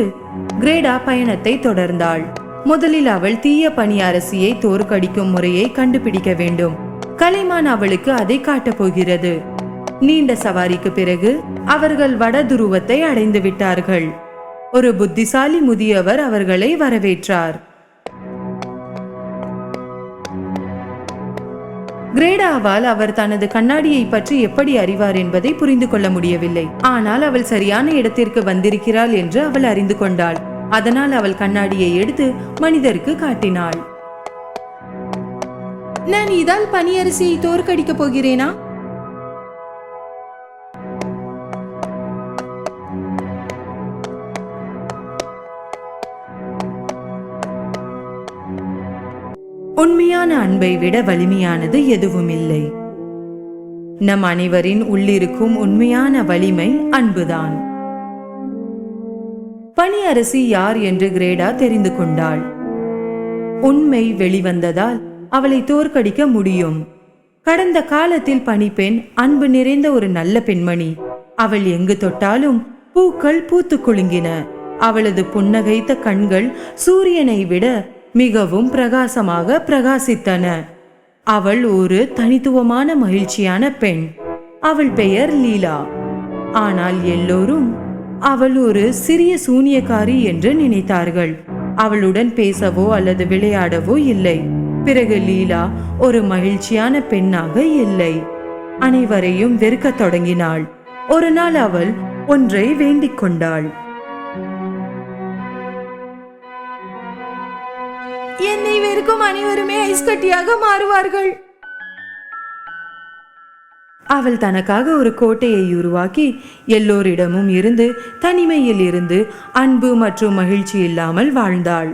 கிரேடா பயணத்தை தொடர்ந்தாள். முதலில் அவள் தீய பனி அரசியை தோற்கடிக்கும் முறையை கண்டுபிடிக்க வேண்டும். கலைமான் அவளுக்கு அதை காட்டப் போகிறது. நீண்ட சவாரிக்கு பிறகு அவர்கள் வட துருவத்தை அடைந்து விட்டார்கள். ஒரு புத்திசாலி முதியவர் அவர்களை வரவேற்றார். கிரேடாவால் அவர் தனது கண்ணாடியை பற்றி எப்படி அறிவார் என்பதை புரிந்து கொள்ள முடியவில்லை. ஆனால் அவள் சரியான இடத்திற்கு வந்திருக்கிறாள் என்று அவள் அறிந்து கொண்டாள். அதனால் அவள் கண்ணாடியை எடுத்து மனிதருக்கு காட்டினாள். நான் இதால் பனியரசியை தோற்கடிக்க போகிறேனா? உண்மையான அன்பை விட வலிமையானது எதுவும் இல்லை. நம் அனைவரின் உள்ளிருக்கும் உண்மையான வலிமை அன்புதான். பனி அரசி யார் என்று கிரேடா தெரிந்து கொண்டாள். உண்மை வெளிவந்ததால் அவளை தோற்கடிக்க முடியும். கடந்த காலத்தில் பனிப்பெண் அன்பு நிறைந்த ஒரு நல்ல பெண்மணி. அவள் எங்கு தொட்டாலும் பூக்கள் பூத்து குலுங்கின. அவளது புன்னகைத்த கண்கள் சூரியனை விட மிகவும் பிரகாசமாக பிரகாசித்தன. அவள் ஒரு தனித்துவமான மகிழ்ச்சியான பெண். அவள் பெயர் லீலா. ஆனால் எல்லோரும் அவள் ஒரு சிறிய சூனியக்காரி என்று நினைத்தார்கள். அவளுடன் பேசவோ அல்லது விளையாடவோ இல்லை. பிறகு லீலா ஒரு மகிழ்ச்சியான பெண்ணாக இல்லை. அனைவரையும் வெறுக்கத் தொடங்கினாள். ஒரு நாள் அவள் ஒன்றை வேண்டிக் கொண்டாள். என்னை வெறுக்கும் அனைவருமே ஐஸ் கட்டியாக மாறுவார்கள். அவள் தனக்காக ஒரு கோட்டையை உருவாக்கி எல்லோரிடமும் இருந்து தனிமையில் இருந்து அன்பு மற்றும் மகிழ்ச்சி இல்லாமல் வாழ்ந்தாள்.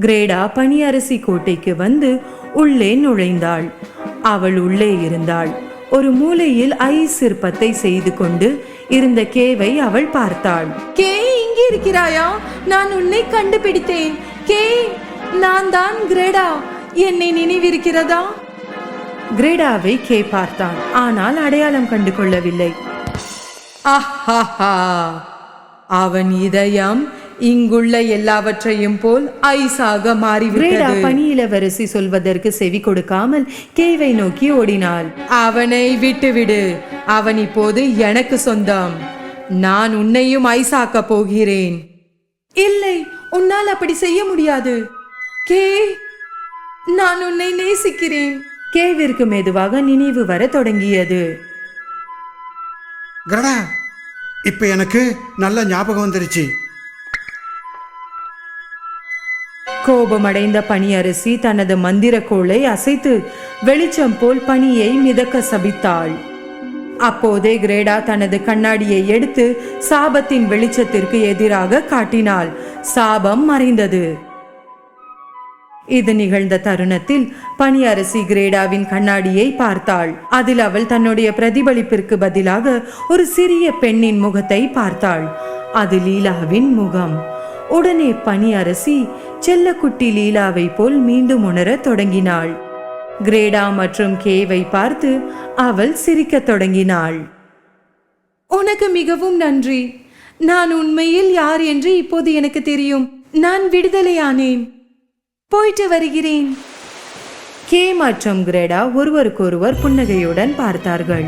கிரேடா பனியரசி கோட்டைக்கு வந்து உள்ளே நுழைந்தாள். அவள் உள்ளே இருந்தாள். ஒரு மூலையில் ஐஸ் சிற்பத்தை செய்து கொண்டு இருந்த கேவை அவள் பார்த்தாள். கே, இங்கே இருக்கிறாயா? நான் உன்னை கண்டுபிடித்தேன். கே, நான் தான் கிரேடா, என்னை நினைவிருக்கிறதா? கிரேடாவை கே பார்த்தான், ஆனால் அடையாளம் கண்டு கொள்ளவில்லை. ஆஹாஹா, அவன் இதயம் இங்குள்ள எல்லாவற்றையும் போல் ஐஸாக மாறிவிட்டது. பணியிலவரசி சொல்வதற்கு செவி கொடுக்காமல் கேவை நோக்கி ஓடினாள். அவனை விட்டுவிடு, அவன் இப்போது எனக்கு சொந்தம். நான் உன்னையும் ஐஸாக்க போகிறேன். இல்லை, உன்னால் அப்படி செய்ய முடியாது. கே, நான் உன்னை நேசிக்கிறேன். கேவிற்கு மெதுவாக நினைவு வர தொடங்கியது. கிரடா, இப்ப எனக்கு நல்ல ஞாபகம் வந்துருச்சு. கோபமடைந்த பனியரசி தனது மந்திர கோலை அசைத்து வெளிச்சம் போல் பனியை மிதக்க சபித்தாள். அப்போதே கிரேடா தனது கண்ணாடியை எடுத்து சாபத்தின் வெளிச்சத்திற்கு எதிராக காட்டினாள். சாபம் மறைந்தது. இது நிகழ்ந்த தருணத்தில் பனியரசி கிரேடாவின் கண்ணாடியை பார்த்தாள். அதில் அவள் தன்னுடைய பிரதிபலிப்பிற்கு பதிலாக ஒரு சிறிய பெண்ணின் முகத்தை பார்த்தாள். அது லீலாவின் முகம். உடனே பனியரசி செல்லக்குட்டி லீலாவை போல் மீண்டும் உணர தொடங்கினாள். கிரேடா மற்றும் கேவை பார்த்து அவள் சிரிக்கத் தொடங்கினாள். உனக்கு மிகவும் நன்றி. நான் உண்மையில் யார் என்று இப்போது எனக்கு தெரியும். நான் விடுதலையானேன். போயிட்டு வருகிறேன். கே மற்றும் கிரேடா ஒருவருக்கொருவர் புன்னகையுடன் பார்த்தார்கள்.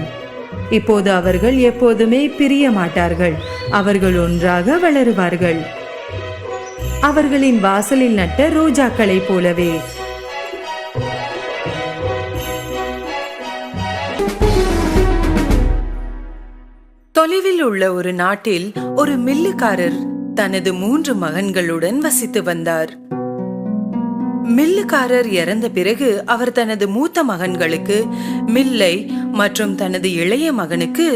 இப்போது அவர்கள் எப்போதுமே பிரிய மாட்டார்கள். அவர்கள் ஒன்றாக வளருவார்கள். அவர்களின் வாசலில் நட்ட ரோஜாக்களை போலவே. தொலைவில் உள்ள ஒரு நாட்டில் ஒரு மில்லுக்காரர் தனது 3 மகன்களுடன் வசித்து வந்தார். மில்லுக்காரர் இறந்த பிறகு அவர் தனது மூத்த மகன்களுக்கு மில்லை மற்றும் தனது இளைய மகனுக்கு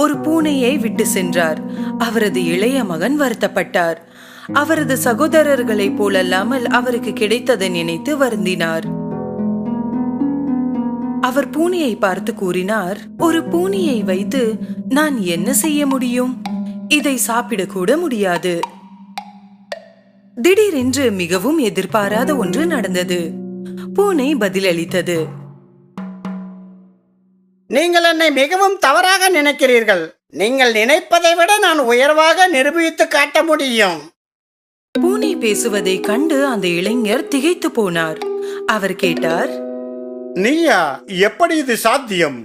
ஒரு பூனையை விட்டு சென்றார். அவரது இளைய மகன் வருத்தப்பட்டார். அவரது சகோதரர்களைப் போலல்லாமல் அவருக்கு கிடைத்ததை நினைத்து வருந்தினார். அவர் பூனையை பார்த்து கூறினார், ஒரு பூனையை வைத்து நான் என்ன செய்ய முடியும்? இதை சாப்பிடக்கூட முடியாது. திடீரென்று மிகவும் எதிர்பாராத ஒன்று நடந்தது. பூனை பதிலளித்தது, நீங்கள் என்னை மிகவும் தவறாக நினைக்கிறீர்கள். நீங்கள் நினைப்பதை விட நான் உயர்வாக நிரூபித்து காட்ட முடியும். பூனை பேசுவதை கண்டு அந்த இளைஞர் திகைத்து போனார். அவர் கேட்டார், நீயா? எப்படி இது சாத்தியம்?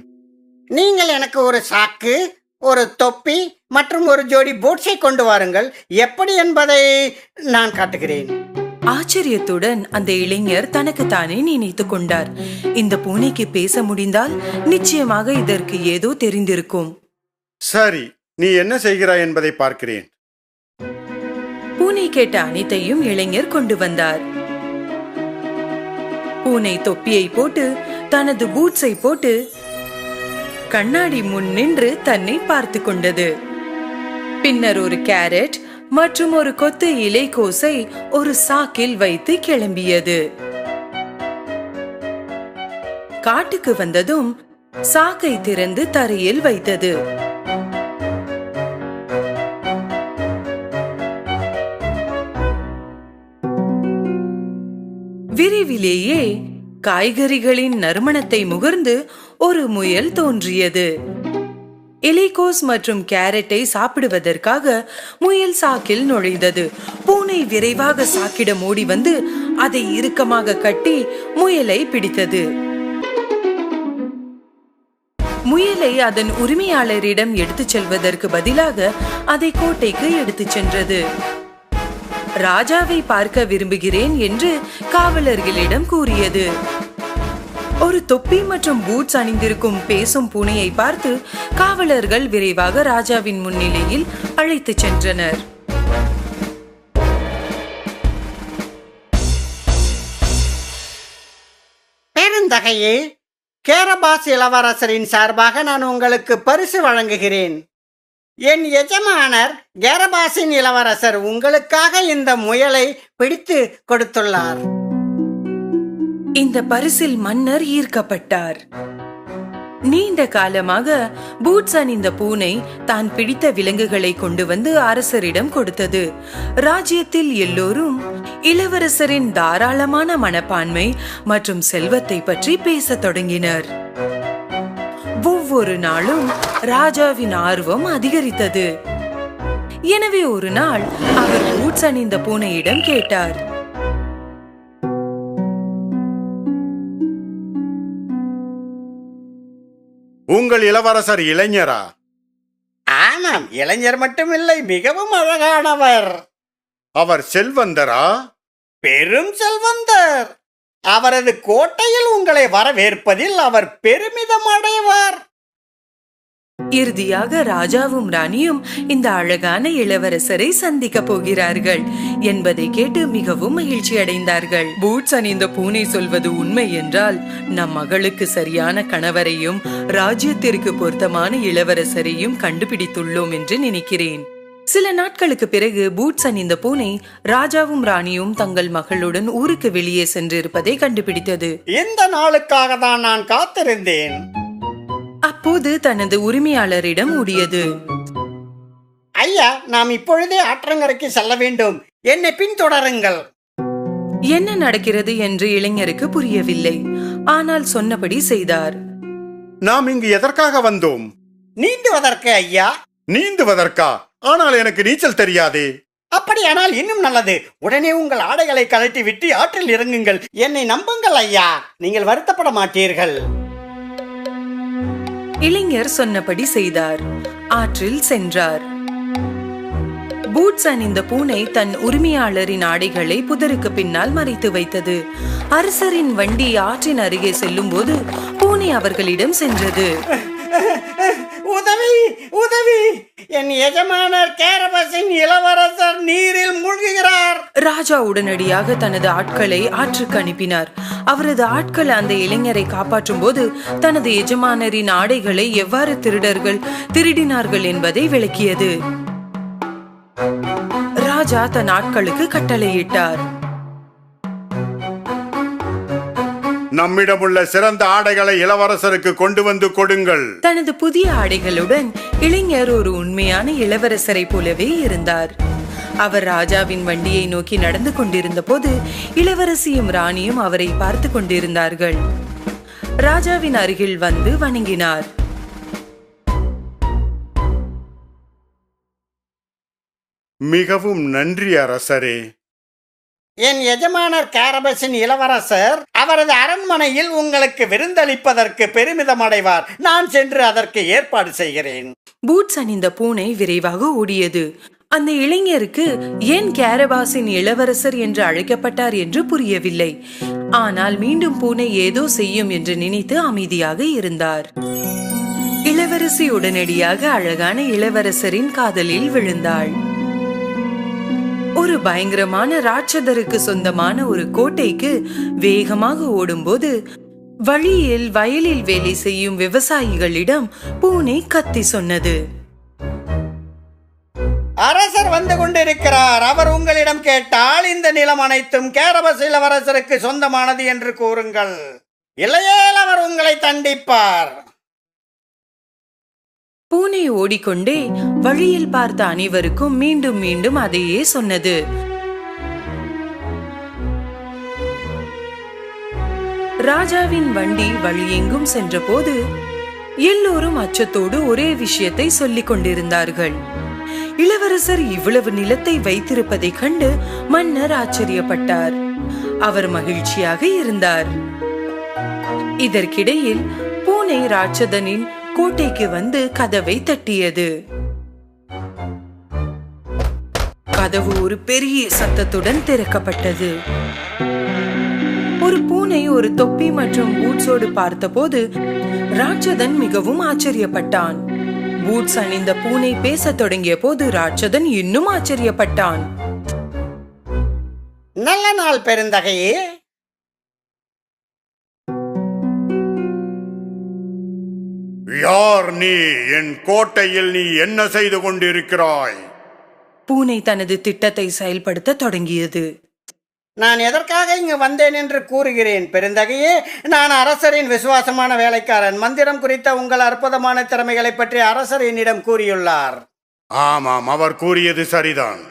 நீங்கள் எனக்கு ஒரு சாக்கு, ஒரு தொப்பி மற்றும் ஒரு ஜோடி பூட்ஸை கொண்டு வாருங்கள். எப்படி என்பதை நான் காட்டுகிறேன். ஆச்சரியத்துடன் அந்த இளைஞர் தனக்கு தானே நினைத்து கொண்டார், இந்த பூனைக்கு பேச முடிந்தால் நிச்சயமாக இதற்கு ஏதோ தெரிந்திருக்கும். சரி, நீ என்ன செய்கிறாய் என்பதை பார்க்கிறேன். பூனை கேட்ட அனைத்தையும் இளைஞர் கொண்டு வந்தார். பூனை தொப்பியை போட்டு தனது பூட்ஸை போட்டு கண்ணாடி முன் நின்று தன்னை பார்த்து கொண்டது. பின்னர் ஒரு கேரட் மற்றும் ஒரு கொத்து இலைக்கோசை ஒரு சாக்கில் வைத்து கிளம்பியது. காட்டுக்கு வந்ததும் சாக்கை திறந்து தரையில் வைத்தது. விரைவிலேயே காய்கறிகளின் நறுமணத்தை முகர்ந்து ஒரு முயல் தோன்றியது. இலைக்கோஸ் மற்றும் கேரட்டை சாப்பிடுவதற்காக முயல் சாக்கில் நுழைந்தது. பூனை விரைவாக சாக்கிடம் ஓடி வந்து அதை இறுக்கமாக கட்டி முயலை பிடித்தது. முயலை அதன் உரிமையாளரிடம் எடுத்துச் செல்வதற்கு பதிலாக அதை கோட்டைக்கு எடுத்துச் சென்றது. ராஜாவை பார்க்க விரும்புகிறேன் என்று காவலர்களிடம் கூறியது. ஒரு தொப்பி மற்றும் பூட்ஸ் அணிந்திருக்கும் பேசும் பூனையை பார்த்து காவலர்கள் விரைவாக ராஜாவின் முன்னிலையில் அழைத்துச் சென்றனர். பெருந்தகையே, கேரபாஸ் இளவரசரின் சார்பாக நான் உங்களுக்கு பரிசு வழங்குகிறேன். என் எஜமானர் கேரபாசின் இளவரசர் உங்களுக்காக இந்த முயலை பிடித்து கொடுத்துள்ளார். இந்த பரிசில் மன்னர் ஈர்க்கப்பட்டார். நீண்ட காலமாக பூட்ஸ் அணிந்த பூனை தான் பிடித்த விலங்குகளை கொண்டு வந்து அரசரிடம் கொடுத்தது. ராஜ்யத்தில் எல்லோரும் இளவரசரின் தாராளமான மனப்பான்மை மற்றும் செல்வத்தை பற்றி பேசத் தொடங்கினர். ஒவ்வொரு நாளும் ராஜாவின் ஆர்வம் அதிகரித்தது. எனவே ஒரு நாள் அவர் பூட்ஸ் அணிந்த பூனையிடம் கேட்டார், உங்கள் இளவரசர் இளைஞரா? ஆமாம், இளைஞர் மட்டுமில்லை, மிகவும் அழகானவர். அவர் செல்வந்தரா? பெரும் செல்வந்தர். அவரது கோட்டையில் உங்களை வரவேற்பதில் அவர் பெருமிதம் அடைவார். இறுதியாக ராஜாவும் ராணியும் இந்த அழகான இளவரசரை சந்திக்க போகிறார்கள் என்பதை கேட்டு மிகவும் மகிழ்ச்சி அடைந்தார்கள். பூட்ஸ் அணிந்த பூனை சொல்வது உண்மை என்றால் நம் மகளுக்கு சரியான கணவரையும் ராஜ்யத்திற்கு பொருத்தமான இளவரசரையும் கண்டுபிடித்துள்ளோம் என்று நினைக்கிறேன். சில நாட்களுக்கு பிறகு பூட்ஸ் அணிந்த பூனை ராஜாவும் ராணியும் தங்கள் மகளுடன் ஊருக்கு வெளியே சென்றிருப்பதை கண்டுபிடித்தது. இந்த நாளுக்காக தான் நான் காத்திருந்தேன். அப்போது தனது உரிமையாளரிடம் ஓடியது. ஐயா, நாம் இப்பொழுதே ஆற்றங்கரைக்கு செல்ல வேண்டும். என்னை பின்தொடருங்கள். என்ன நடக்கிறது என்று இளைஞருக்கு புரியவில்லை. ஆனால் சொன்னபடி செய்தார். நாம் இங்கு எதற்காக வந்தோம்? நீந்துவதற்கு ஐயா. நீந்துவதற்கா? ஆனால் எனக்கு நீச்சல் தெரியாதே. அப்படியானால் இன்னும் நல்லது. உடனே உங்கள் ஆடைகளை கழட்டி விட்டு ஆற்றில் இறங்குங்கள். என்னை நம்புங்கள் ஐயா, நீங்கள் வருத்தப்பட மாட்டீர்கள். இளைஞர் சொன்னபடி செய்தார். ஆற்றில் சென்றார். பூட்ஸ் அணிந்த பூனை தன் உரிமையாளரின் ஆடைகளை புதருக்கு பின்னால் மறைத்து வைத்தது. அரசரின் வண்டி ஆற்றின் அருகே செல்லும் போது பூனை அவர்களிடம் சென்றது. உதவி, உதவி! என் எஜமானர் கேரபஸின் இளவரசர் நீரில் மூழ்குகிறார். ராஜா உடனடியாக தனது ஆட்களை ஆற்றுக்கு அனுப்பினார். அவரது ஆட்கள் அந்த இளைஞரை காப்பாற்றும் போது தனது எஜமானரின் ஆடைகளை எவ்வாறு திருடர்கள் திருடினார்கள் என்பதை விளக்கியது. ராஜா தன் ஆட்களுக்கு கட்டளையிட்டார். நம்மிடம் உள்ள சிறந்த ஆடைகளை இளவரசருக்கு கொண்டு வந்து கொடுங்கள். தனது புதிய ஆடைகளுடன் இளைஞர் ஒரு உண்மையான இளவரசரை போலவே இருந்தார். அவர் ராஜாவின் வண்டியை நோக்கி நடந்து கொண்டிருந்த போது இளவரசியும் ராணியும் அவரை பார்த்து கொண்டிருந்தார்கள். ராஜாவின் அருகில் வந்து வணங்கினார். மிகவும் நன்றி அரசரே. என் எஜமானர் கேரபஸின் இளவரசர் அவரது அரண்மனையில் உங்களுக்கு விருந்தளிப்பதற்கு பெருமிதம் அடைவார். நான் சென்று அதற்கு ஏற்பாடு செய்கிறேன். பூட்ஸ் அணிந்த பூனை விரைவாக ஓடியது. அந்த இளைஞருக்கு ஏன் கேரபாஸின் இளவரசர் என்று அழைக்கப்பட்டார் என்று புரியவில்லை. ஆனால் மீண்டும் பூனை ஏதோ செய்யும் என்று நினைத்து அமைதியாக இருந்தார். இளவரசி உடனடியாக அழகான இளவரசரின் காதலில் விழுந்தாள். ஒரு பயங்கரமான ராட்சதருக்கு சொந்தமான ஒரு கோட்டைக்கு வேகமாக ஓடும்போது வழியில் வயலில் வேலை செய்யும் விவசாயிகளிடம் பூனை கத்தி சொன்னது. அரசர் வந்து கொண்டிருக்கிறார். அவர் உங்களிடம் கேட்டால் இந்த நிலம் அனைத்தும் கேரபஸ் இளவரசருக்கு சொந்தமானது என்று கூறுங்கள். இல்லையேல் அவர் உங்களை தண்டிப்பார். பூனை ஓடிக்கொண்டே வழியில் பார்த்த அனைவருக்கும் மீண்டும் மீண்டும் அதையே சொன்னது. ராஜாவின் வண்டி வழியெங்கும் சென்றபோது எல்லோரும் அச்சத்தோடு ஒரே விஷயத்தை சொல்லிக் கொண்டிருந்தார்கள். இளவரசர் இவ்வளவு நிலத்தை வைத்திருப்பதை கண்டு மன்னர் ஆச்சரியப்பட்டார். அவர் மகிழ்ச்சியாக இருந்தார். இதற்கிடையில் பூனை ராட்சதனின் கோட்டைக்கு வந்து கதவை தட்டியது. கதவு ஒரு பெரிய சத்தத்துடன் திறக்கப்பட்டது. ஒரு பூனை ஒரு தொப்பி மற்றும் பூட்ஸோடு பார்த்தபோது ராட்சதன் மிகவும் ஆச்சரியப்பட்டான். பூட்ஸ் அணிந்த பூனை பேசத் தொடங்கிய போது ராட்சதன் இன்னும் ஆச்சரியப்பட்டான். நல்ல நாள் பெருந்தகையே. யார் நீ? என் கோட்டையில் நீ என்ன செய்து கொண்டிருக்கிறாய்? பூனை தனது திட்டத்தை செயல்படுத்த தொடங்கியது. நான் எதற்காக இங்கு வந்தேன் என்று கூறுகிறேன். பெருந்தகையே, நான் அரசரின் விசுவாசமான வேலைக்காரன். மந்திரம் குறித்த உங்கள் அற்புதமான திறமைகளை பற்றி அரசர் என்னிடம் கூறியுள்ளார். ஆமாம், அவர் கூறியது சரிதான்.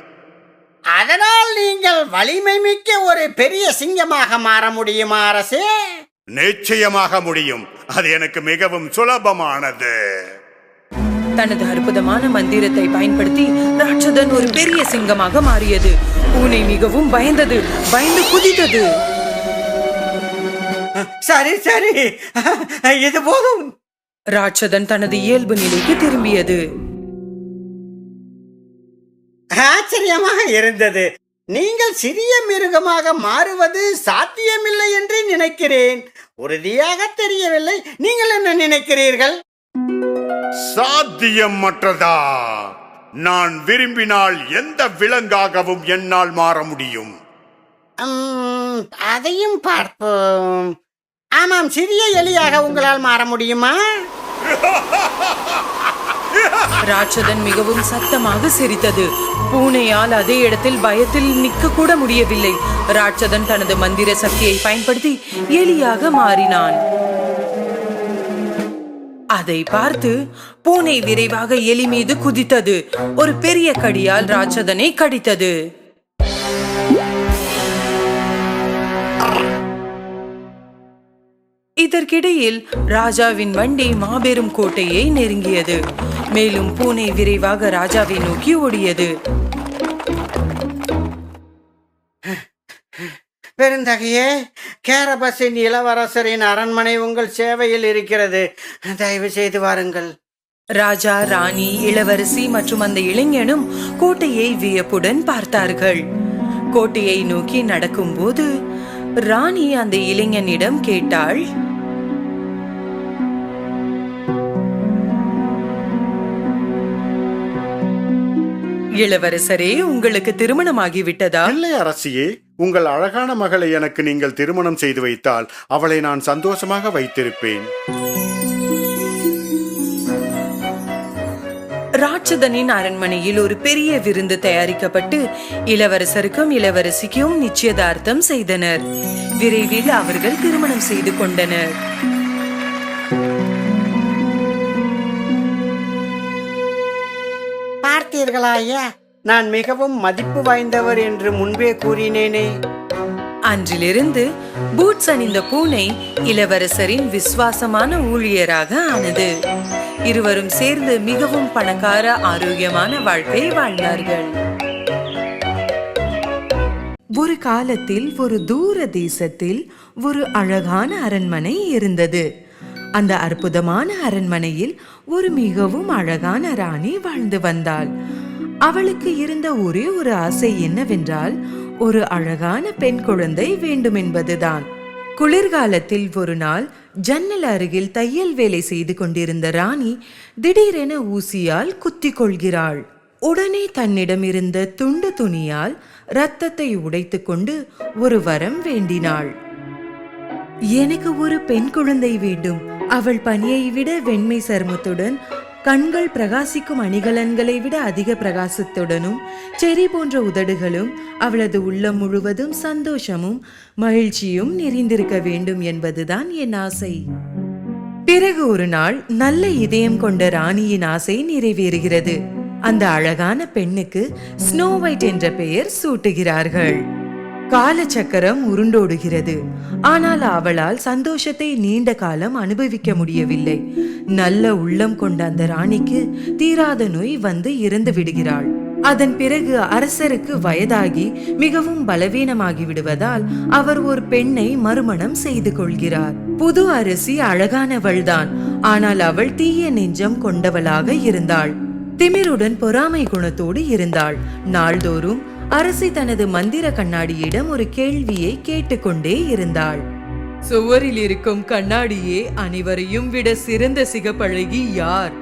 அதனால் நீங்கள் வலிமை மிக்க ஒரு பெரிய சிங்கமாக மாற முடியுமா அரசே? நிச்சயமாக முடியும். அது எனக்கு மிகவும் சுலபமானது. தனது அற்புதமான மந்திரத்தை பயன்படுத்தி ராட்சதன் ஒரு பெரிய சிங்கமாக மாறியது. பூனை மிகவும் பயந்து குதித்தது. சரி சரி, இது போதும். ராட்சதன் தனது இயல்பு நிலைக்கு திரும்பியது. ஆச்சரியமாக இருந்தது. நீங்கள் சிறிய மிருகமாக மாறுவது சாத்தியமில்லை என்று நினைக்கிறேன். உறுதியாக தெரியவில்லை. நீங்கள் என்ன நினைக்கிறீர்கள்? சாத்தியமற்றதா? நான் விரும்பினால் எந்த விலங்காகவும் என்னால் மாற முடியும். அதையும் பார்ப்போம். ஆமாம், சிறிய எலியாக உங்களால் மாற முடியுமா? ராட்சதன் மிகவும் சத்தமாக சிரித்தது. பூனையால் அதே இடத்தில் பயத்தில் நிற்க கூட முடியவில்லை. ராட்சதன் தனது மந்திர சக்தியை பயன்படுத்தி எலியாக மாறினான். அதை பார்த்து பூனை விரைவாக எலி மீது குதித்தது. ஒரு பெரிய கடியால் ராட்சதனை கடித்தது. இதற்கிடையில் ராஜாவின் வண்டி மாபெரும் கோட்டையை நெருங்கியது. மேலும் பூனை விரைவாக ராஜாவை நோக்கி ஓடியது. பெருந்தகையே, கேரபஸின் இளவரசரின் அரண்மனை உங்கள் சேவையில் இருக்கிறது. தயவு செய்து வாருங்கள். ராஜா, ராணி, இளவரசி மற்றும் அந்த இளைஞனும் கோட்டையை வியப்புடன் பார்த்தார்கள். கோட்டையை நோக்கி நடக்கும்போது ராணி அந்த இளைஞனிடம் கேட்டாள், இளவரசரே, உங்களுக்கு திருமணமாகிவிட்டதா? இல்லை அரசியே, உங்கள் அழகான மகளை எனக்கு நீங்கள் திருமணம் செய்து வைத்தால் அவளை நான் சந்தோஷமாக வைத்திருப்பேன். ராட்சதனின் அரண்மனையில் ஒரு பெரிய விருந்து தயாரிக்கப்பட்டு இளவரசருக்கும் இளவரசிக்கும் நிச்சயதார்த்தம் செய்தனர். விரைவில் அவர்கள் திருமணம் செய்து கொண்டனர். பார்த்தீர்களா ஐயா, நான் மிகவும் மதிப்பு வாய்ந்தவர் என்று முன்பே கூறினேனே. அன்றிலிருந்து பூட்ஸ் அணிந்த பூனை இளவரசரின் விசுவாசமான ஊழியராக ஆனது. இருவரும் சேர்ந்து மிகவும் பணக்கார ஆரோக்கியமான வாழ்க்கை வாழ்ந்தார்கள். ஒரு காலத்தில் ஒரு தூர தேசத்தில் ஒரு அழகான அரண்மனை இருந்தது. அந்த அற்புதமான அரண்மனையில் ஒரு மிகவும் அழகான ராணி வாழ்ந்து வந்தாள். அவளுக்கு இருந்த ஒரே ஒரு ஆசை என்னவென்றால் ஒரு அழகான பெண் குழந்தை வேண்டும் என்பதுதான். குளிர்காலத்தில் ஒரு நாள் ஜன்னல் அருகில் தையல் வேலை செய்து கொண்டிருந்த ராணி திடீரென ஊசியால் குத்திக் கொள்கிறாள். உடனே தன்னிடம் இருந்த துண்டு துணியால் இரத்தத்தை உடைத்துக் கொண்டு ஒரு வரம் வேண்டினாள். எனக்கு ஒரு பெண் குழந்தை வேண்டும். அவள் பனியை விட வெண்மை சருமத்துடன், கண்கள் பிரகாசிக்கும் அணிகலன்களை விட அதிக பிரகாசத்துடனும், செரி போன்ற உதடுகளும், அவளது உள்ளம் முழுவதும் சந்தோஷமும் மகிழ்ச்சியும் நிறைந்திருக்க வேண்டும் என்பதுதான் என் ஆசை. பிறகு ஒரு நாள் நல்ல இதயம் கொண்ட ராணியின் ஆசை நிறைவேறுகிறது. அந்த அழகான பெண்ணுக்கு ஸ்னோ ஒயிட் என்ற பெயர் சூட்டுகிறார்கள். காலச்சக்கரம் உருண்டோடுகிறது. ஆனால் அவளால் சந்தோஷத்தை நீண்ட காலம் அனுபவிக்க முடியவில்லை. நல்ல உள்ளம் கொண்ட அந்த ராணிக்கு தீராத நோய் வந்து இறந்து விடுகிறாள். அதன் பிறகு அரசருக்கு வயதாகி மிகவும் பலவீனமாகி விடுவதால் அவர் ஒரு பெண்ணை மறுமணம் செய்து கொள்கிறார். புது அரசி அழகானவள்தான். ஆனால் அவள் தீய நெஞ்சம் கொண்டவளாக இருந்தாள். திமிருடன் பொறாமை குணத்தோடு இருந்தாள். நாள்தோறும் அரசி தனது மந்திர கண்ணாடியிடம் ஒரு கேள்வியை கேட்டுக்கொண்டே இருந்தாள். சுவரில் இருக்கும் கண்ணாடியே, அனைவரையும் விட சிறந்த சிகப்பழகி யார்?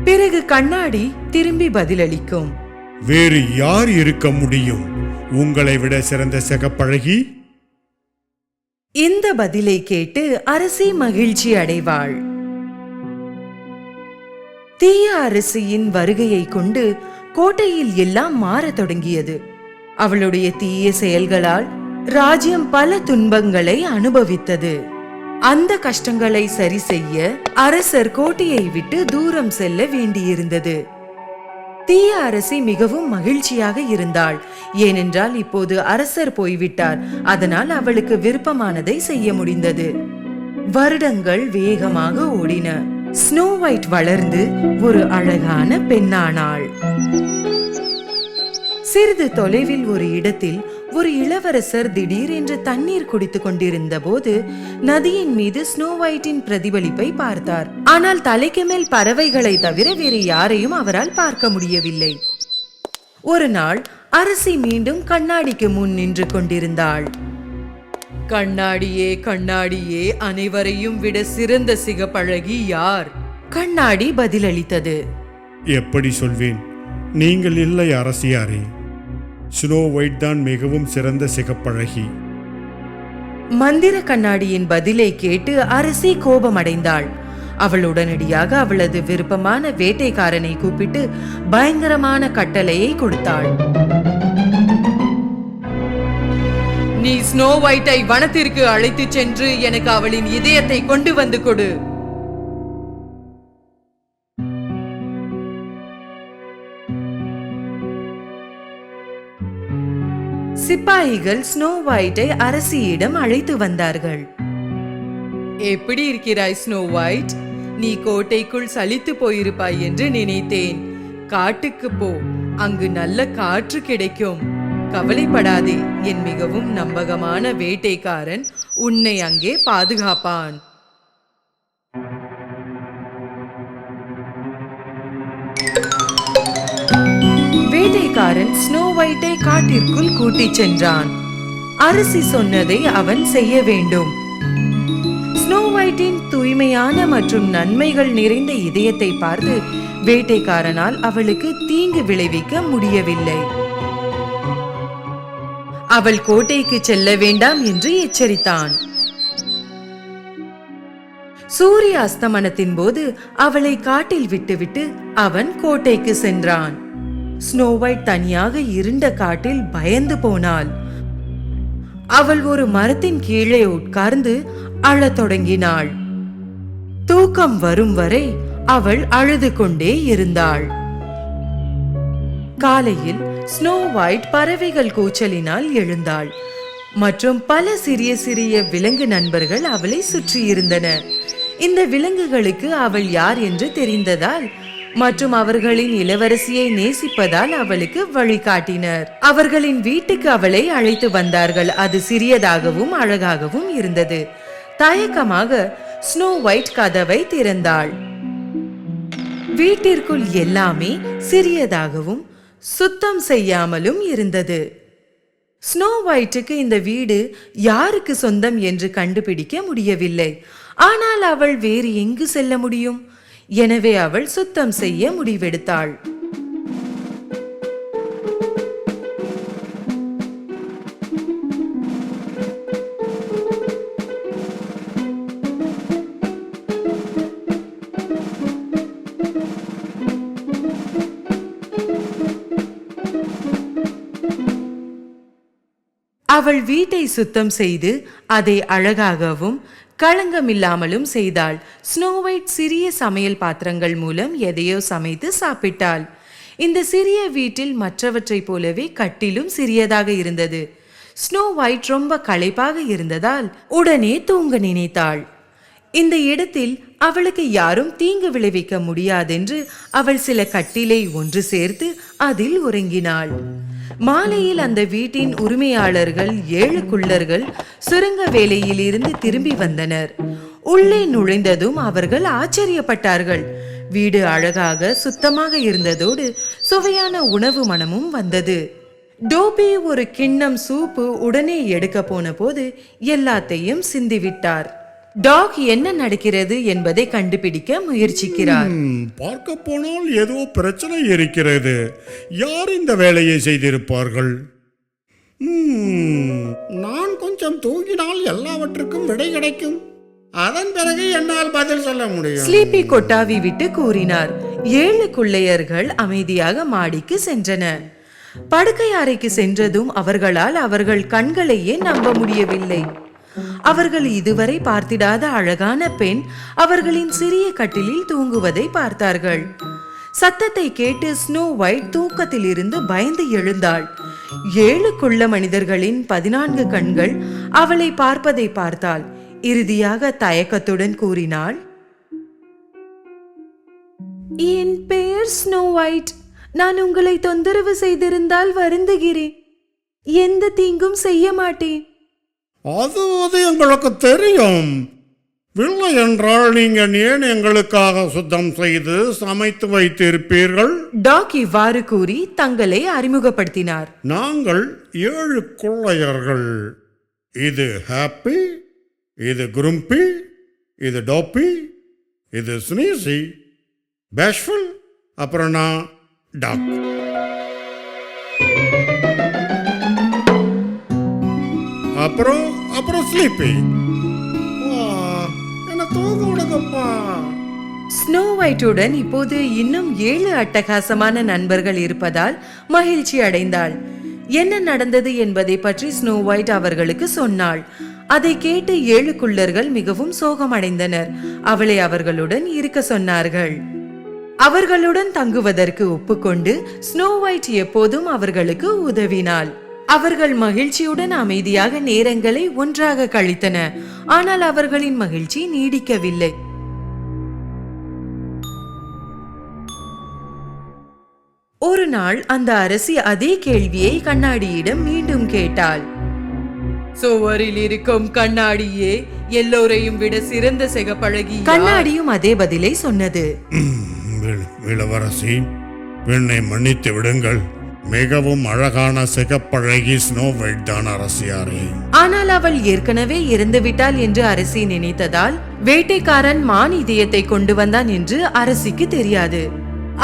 பிறகு கண்ணாடி திரும்பி பதிலளிக்கும், வேறு யார் இருக்க முடியும் உங்களை விட சிறந்த சிகப்பழகி? இந்த பதிலை கேட்டு அரசி மகிழ்ச்சி அடைவாள். தீய அரசியின் வருகையை கொண்டு கோட்டையில் எல்லாம் மாறத் தொடங்கியது. அவளுடைய தீய செயல்களால் ராஜ்யம் பல துன்பங்களை அனுபவித்தது. அந்த கஷ்டங்களை சரி செய்ய அரசர் கோட்டையை விட்டு தூரம் செல்ல வேண்டியிருந்தது. தீய அரசி மிகவும் மகிழ்ச்சியாக இருந்தாள். ஏனென்றால் இப்போது அரசர் போய்விட்டார். அதனால் அவளுக்கு விருப்பமானதை செய்ய முடிந்தது. வருடங்கள் வேகமாக ஓடின. ஸ்னோ ஒயிட் வளர்ந்து ஒரு அழகான பெண்ணானாள். சிறிது தொலைவில் ஒரு இடத்தில் ஒரு இளவரசர் திடீரென்று தண்ணீர் குடித்துக் கொண்டிருந்த போது நதியின் மீது ஸ்னோ ஒயிட்டின் பிரதிபலிப்பை பார்த்தார். ஆனால் தலைக்கு மேல் பறவைகளை தவிர வேறு யாரையும் அவரால் பார்க்க முடியவில்லை. ஒரு நாள் அரசி மீண்டும் கண்ணாடிக்கு முன் நின்று கொண்டிருந்தாள். கண்ணாடியே கண்ணாடியே, அனைவரையும் விட சிறந்த சிகப்பழகி யார்? கண்ணாடி பதிலளித்தது. எப்படி சொல்வேன்? நீங்கள் இல்லை அரசியாரே. ஸ்னோ ஒயிட் தான் மிகவும் சிறந்த சிகப்பழகி. மந்திர கண்ணாடியின் பதிலை கேட்டு அரசி கோபமடைந்தாள். அவள் உடனடியாக அவளது விருப்பமான வேட்டைக்காரனை கூப்பிட்டு பயங்கரமான கட்டளையை கொடுத்தாள். நீ ஸ்னோ ஒயிட்டை வனத்திற்கு அழைத்து சென்று எனக்கு அவளின் இதயத்தை கொண்டு வந்து கொடு. சிப்பாய்கள் ஸ்னோ ஒயிட்டை அரசியிடம் அழைத்து வந்தார்கள். எப்படி இருக்கிறாய் ஸ்னோ ஒயிட்? நீ கோட்டைக்குள் சலித்து போயிருப்பாய் என்று நினைத்தேன். காட்டுக்கு போ, அங்கு நல்ல காற்று கிடைக்கும். கவலைப்படாதே, என் மிகவும் நம்பகமான வேட்டைக்காரன் உன்னை அங்கே பாதுகாப்பான். வேட்டைக்காரன் ஸ்னோ ஒயிட்டை காட்டிற்குள் கூட்டிச் சென்றான். அரசி சொன்னதை அவன் செய்ய வேண்டும். ஸ்னோ ஒயிட்டின் தூய்மையான மற்றும் நன்மைகள் நிறைந்த இதயத்தை பார்த்து வேட்டைக்காரனால் அவளுக்கு தீங்கு விளைவிக்க முடியவில்லை. அவள் கோட்டைக்கு செல்ல வேண்டாம் என்று எச்சரித்தான். சூரிய அஸ்தமனத்தின் போது அவளை காட்டில் விட்டுவிட்டு அவன் கோட்டைக்கு சென்றான். ஸ்னோ ஒயிட் தனியாக இருண்ட காட்டில் பயந்து போனாள். அவள் ஒரு மரத்தின் கீழே உட்கார்ந்து அழத் தொடங்கினாள். தூக்கம் வரும் வரை அவள் அழுது கொண்டே இருந்தாள். காலையில் ஸ்னோ ஒயிட் பறவைகள் கூச்சலினால் எழுந்தாள். மற்றும் பல சிறிய சிறிய விலங்கு நண்பர்கள் அவளை சுற்றி இருந்தன. இந்த விலங்குகளுக்கு அவள் யார் என்று தெரிந்ததால் மற்றும் அவர்களின் இளவரசியை நேசிப்பதால் அவளுக்கு வழிகாட்டினர். அவர்களின் வீட்டுக்கு அவளை அழைத்து வந்தார்கள். அது சிறியதாகவும் அழகாகவும் இருந்தது. தயக்கமாக ஸ்னோ ஒயிட் கதவை திறந்தாள். வீட்டிற்குள் எல்லாமே சிறியதாகவும் சுத்தம் செய்யாமலும் இருந்தது. ஸ்னோ ஒயிட்டுக்கு இந்த வீடு யாருக்கு சொந்தம் என்று கண்டுபிடிக்க முடியவில்லை. ஆனால் அவள் வேறு எங்கு செல்ல முடியும்? எனவே அவள் சுத்தம் செய்ய முடிவெடுத்தாள். அவள் வீட்டை சுத்தம் செய்து அதை அழகாகவும் களங்கமில்லாமலும் செய்தாள். ஸ்னோ ஒயிட் சிறிய சமையல் பாத்திரங்கள் மூலம் எதையோ சமைத்து சாப்பிட்டாள். இந்த சிறிய வீட்டில் மற்றவற்றை போலவே கட்டிலும் சிறியதாக இருந்தது. ஸ்னோ ஒயிட் ரொம்ப களைப்பாக இருந்ததால் உடனே தூங்க நினைத்தாள். இந்த இடத்தில் அவளுக்கு யாரும் தீங்கு விளைவிக்க முடியாதென்று அவள் சில கட்டிலை ஒன்று சேர்த்து அதில் உறங்கினாள். மாலையில் அந்த வீட்டின் உரிமையாளர்கள் 7 குள்ளர்கள் சுரங்க வேலையில் இருந்து திரும்பி வந்தனர். உள்ளே நுழைந்ததும் அவர்கள் ஆச்சரியப்பட்டார்கள். வீடு அழகாக சுத்தமாக இருந்ததோடு சுவையான உணவு மனமும் வந்தது. டோபி ஒரு கிண்ணம் சூப்பு உடனே எடுக்க போன போது எல்லாத்தையும் சிந்திவிட்டார். டாக் என்ன நடக்கிறது என்பதை கண்டுபிடிக்க முயற்சிக்கிறார். பார்க்க போனால் ஏதோ பிரச்சனை இருக்கிறது. யார் இந்த வேலையை செய்திருப்பார்கள்? நான் கொஞ்சம் தூங்கினால் எல்லாவற்றுக்கும் விடை கிடைக்கும். அதன் பிறகு என்னால் பதில் சொல்ல முடியும். ஸ்லீப்பி கொட்டாவி விட்டு கூறினார். 7 கொள்ளையர்கள் அமைதியாக மாடிக்கு சென்றனர். படுக்கை அறைக்கு சென்றதும் அவர்களால் அவர்கள் கண்களையே நம்ப முடியவில்லை. அவர்கள் இதுவரை பார்த்திடாத அழகான பெண் அவர்களின் சிறிய கட்டிலில் தூங்குவதை பார்த்தார்கள். சத்தத்தை கேட்டு ஸ்னோ ஒயிட் தூக்கத்தில் இருந்து பயந்து எழுந்தாள். 7 குள்ள மனிதர்களின் 14 கண்கள் அவளை பார்ப்பதை பார்த்தாள். இறுதியாக தயக்கத்துடன் கூறினாள், என் பெயர் ஸ்னோ ஒயிட். நான் உங்களை தொந்தரவு செய்திருந்தால் வருந்துகிறேன். எந்த தீங்கும் செய்ய மாட்டேன். அது எங்களுக்கு தெரியும். இல்லை என்றால் நீங்கள் ஏன் எங்களுக்காக சுத்தம் செய்து சமைத்து வைத்திருப்பீர்கள்? டாக் இவ்வாறு கூறி தங்களை அறிமுகப்படுத்தினார். நாங்கள் 7 கொள்ளையர்கள். இது ஹாப்பி, இது குரும்பி, இது டோப்பி, இது ஸ்னீசி, பேஷ்ஃபுல், அப்புறம் நான் டாக். அப்புறம் ஸ்லீப்பி. என்ன தூங்க விடுங்கப்பா. ஸ்னோ ஒயிட்டுடன் இப்போது இன்னும் 7 அட்டகாசமான நண்பர்கள் இருப்பதால் மகிழ்ச்சி அடைந்தாள். என்ன நடந்தது என்பதை பற்றி ஸ்னோ ஒயிட் அவர்களுக்கு சொன்னாள். அதை கேட்டு 7 குள்ளர்கள் மிகவும் சோகமடைந்தனர். அவளை அவர்களுடன் இருக்க சொன்னார்கள். அவர்களுடன் தங்குவதற்கு ஒப்புக்கொண்டு ஸ்னோ ஒயிட் எப்போதும் அவர்களுக்கு உதவினாள். அவர்கள் மகிழ்ச்சியுடன் அமைதியாக நேரங்களை ஒன்றாக கழித்தன. ஆனால் அவர்களின் மகிழ்ச்சி நீடிக்கவில்லை. ஒரு நாள் அந்த அரசி அதே கேள்வியை கண்ணாடியிடம் மீண்டும் கேட்டாள். சுவரில் இருக்கும் கண்ணாடியே, எல்லோரையும் விட சிறந்த சிகப்பழகி. கண்ணாடியும் அதே பதிலை சொன்னது. இளவரசி, என்னை மன்னித்து விடுங்கள். மிகவும் அழகான சிகப்பழகி ஸ்னோ ஒயிட் தான் அரசியாரே. ஆனால் அவள் ஏற்கனவே இறந்துவிட்டாள் என்று அரசி நினைத்ததால் வேட்டைக்காரன் மான் இதயத்தை கொண்டு வந்தான் என்று அரசிக்கு தெரியாது.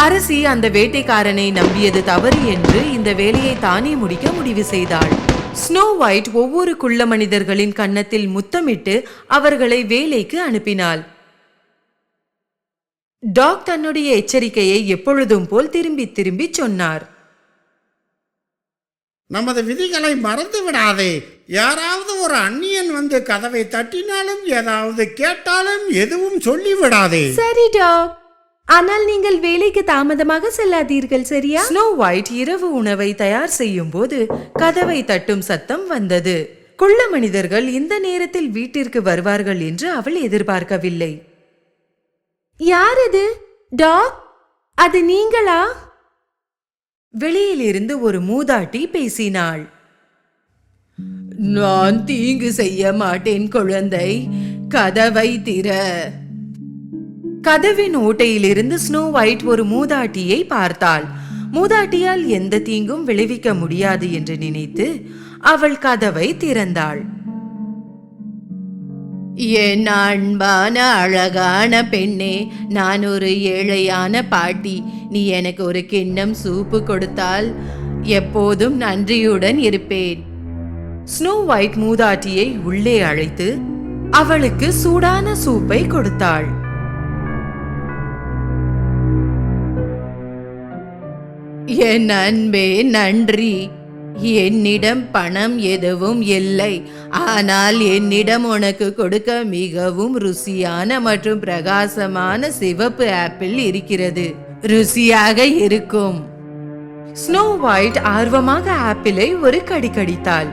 அரசி அந்த வேட்டைக்காரனை நம்பியது தவறு என்று இந்த வேலையை தானே முடிக்க முடிவு செய்தாள். ஸ்னோ ஒயிட் ஒவ்வொரு குள்ள மனிதர்களின் கன்னத்தில் முத்தமிட்டு அவர்களை வேலைக்கு அனுப்பினாள். டாக் தன்னுடைய எச்சரிக்கையை எப்பொழுதும் போல் திரும்பி திரும்பி சொன்னார். நமது விதிகளை மறந்து விடாதே. யாராவது ஒரு அந்நியன் வந்து கதவை தட்டினாலும் ஏதாவது கேட்டாலும் எதுவும் சொல்லி விடாதே. சரி டாக், ஆனால் நீங்கள் வேலைக்கு தாமதமாக செல்லாதீர்கள், சரியா? ஸ்னோ ஒயிட் இரவு உணவை தயார் செய்யும் போது கதவை தட்டும் சத்தம் வந்தது. குள்ள மனிதர்கள் இந்த நேரத்தில் வீட்டிற்கு வருவார்கள் என்று அவள் எதிர்பார்க்கவில்லை. யார் அது? டாக், அது நீங்களா? வெளியில் இருந்து ஒரு மூதாட்டி பேசினாள். நான் தீங்கு செய்ய மாட்டேன் குழந்தை, கதவை திற. கதவின் ஓட்டையிலிருந்து ஸ்னோ ஒயிட் ஒரு மூதாட்டியை பார்த்தாள். மூதாட்டியால் எந்த தீங்கும் விளைவிக்க முடியாது என்று நினைத்து அவள் கதவை திறந்தாள். என் அன்பான அழகான பெண்ணே, நான் ஒரு ஏழையான பாட்டி. நீ எனக்கு ஒரு கிண்ணம் சூப்பு கொடுத்தால் எப்போதும் நன்றியுடன் இருப்பேன். ஸ்னோ ஒயிட் மூதாட்டியை உள்ளே அழைத்து அவளுக்கு சூடான சூப்பை கொடுத்தாள். என் அன்பே, நன்றி. என்னிடம் பணம் எதுவும் இல்லை, ஆனால் என்னிடம் உனக்கு கொடுக்க மிகவும் ருசியான மற்றும் பிரகாசமான சிவப்பு ஆப்பிள் இருக்கிறது. ருசியாக இருக்கும். ஸ்னோ ஒயிட் ஆர்வமாக ஆப்பிளை ஒரு கடி கடித்தாள்.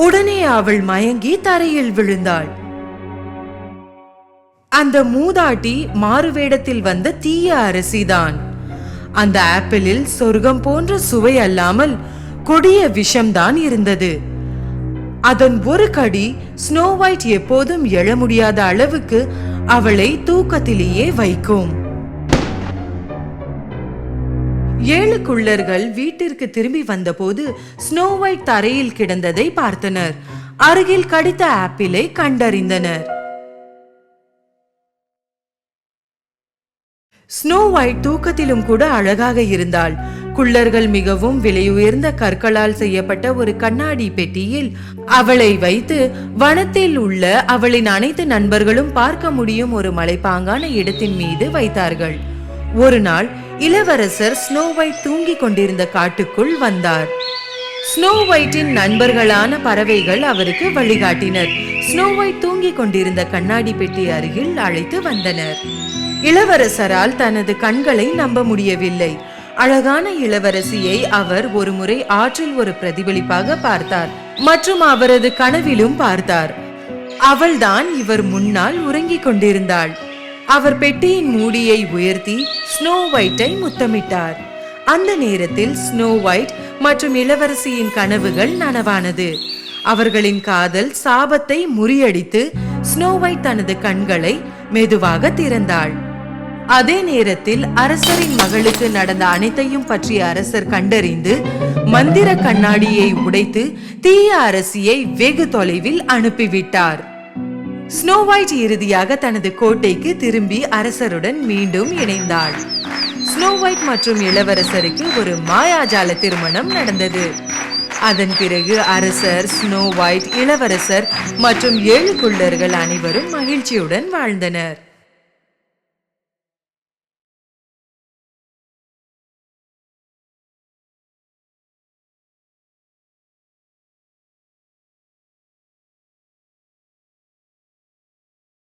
உடனே அவள் மயங்கி தரையில் விழுந்தாள். அந்த மூதாட்டி மாறுவேடத்தில் வந்த தீய அரசிதான். அந்த ஆப்பிளில் சொர்க்கம் போன்ற சுவை அல்லாமல் கொடிய விஷம்தான் இருந்தது. அதன் ஒரு கடி ஸ்னோ ஒயிட் எப்போதும் எழ முடியாத அளவுக்கு அவளை தூக்கத்திலேயே வைக்கும். 7 குள்ளர்கள் வீட்டிற்கு திரும்பி வந்தபோது ஸ்னோ ஒயிட் தரையில் கிடந்ததை பார்த்தனர். அருகில் கடித்த ஆப்பிளை கண்டறிந்தனர். ஸ்னோ ஒயிட் தூக்கத்திலும் கூட அழகாக இருந்தாள். குள்ளர்கள் மிகவும் விலையுயர்ந்த கற்களால் செய்யப்பட்ட ஒரு கண்ணாடி பெட்டியில் அவளை வைத்து வனத்தில் உள்ள அவளின் அனைத்து நண்பர்களும் பார்க்க முடியும் ஒரு மலைப்பாங்கான இடத்தின் மீது வைத்தார்கள். ஒரு நாள் இளவரசர் ஸ்னோ ஒயிட் தூங்கிக் கொண்டிருந்த காட்டுக்குள் வந்தார். ஸ்னோ ஒயிட்டின் நண்பர்களான பறவைகள் அவருக்கு வழிகாட்டினர். ஸ்னோ ஒயிட் தூங்கிக் கொண்டிருந்த கண்ணாடி பெட்டி அருகில் அழைத்து வந்தனர். இளவரசரால் தனது கண்களை நம்ப முடியவில்லை. அழகான இளவரசியை அவர் ஒரு முறை ஆற்றில் ஒரு பிரதிபலிப்பாக பார்த்தார் மற்றும் அவரது கனவிலும் பார்த்தார். அவள்தான் இவர் முன்னால் உறங்கிக் கொண்டிருந்தாள். அவர் பெட்டியின் மூடியை உயர்த்தி ஸ்னோ ஒயிட்டை முத்தமிட்டார். அந்த நேரத்தில் ஸ்னோ ஒயிட் மற்றும் இளவரசியின் கனவுகள் நனவானது. அவர்களின் காதல் சாபத்தை முறியடித்து ஸ்னோ ஒயிட் தனது கண்களை மெதுவாக திறந்தாள். அதே நேரத்தில் அரசரின் மகளுக்கு நடந்த அனைத்தையும் பற்றிய அரசர் கண்டறிந்து மந்திர கண்ணாடியை உடைத்து தீய அரசியை வெகு தொலைவில் அனுப்பிவிட்டார். ஸ்னோ ஒயிட் இறுதியாக தனது கோட்டைக்கு திரும்பி அரசருடன் மீண்டும் இணைந்தாள். ஸ்னோ ஒயிட் மற்றும் இளவரசருக்கு ஒரு மாயாஜால திருமணம் நடந்தது. அதன் பிறகு அரசர், ஸ்னோ ஒயிட், இளவரசர் மற்றும் 7 குள்ளர்கள் அனைவரும் மகிழ்ச்சியுடன் வாழ்ந்தனர்.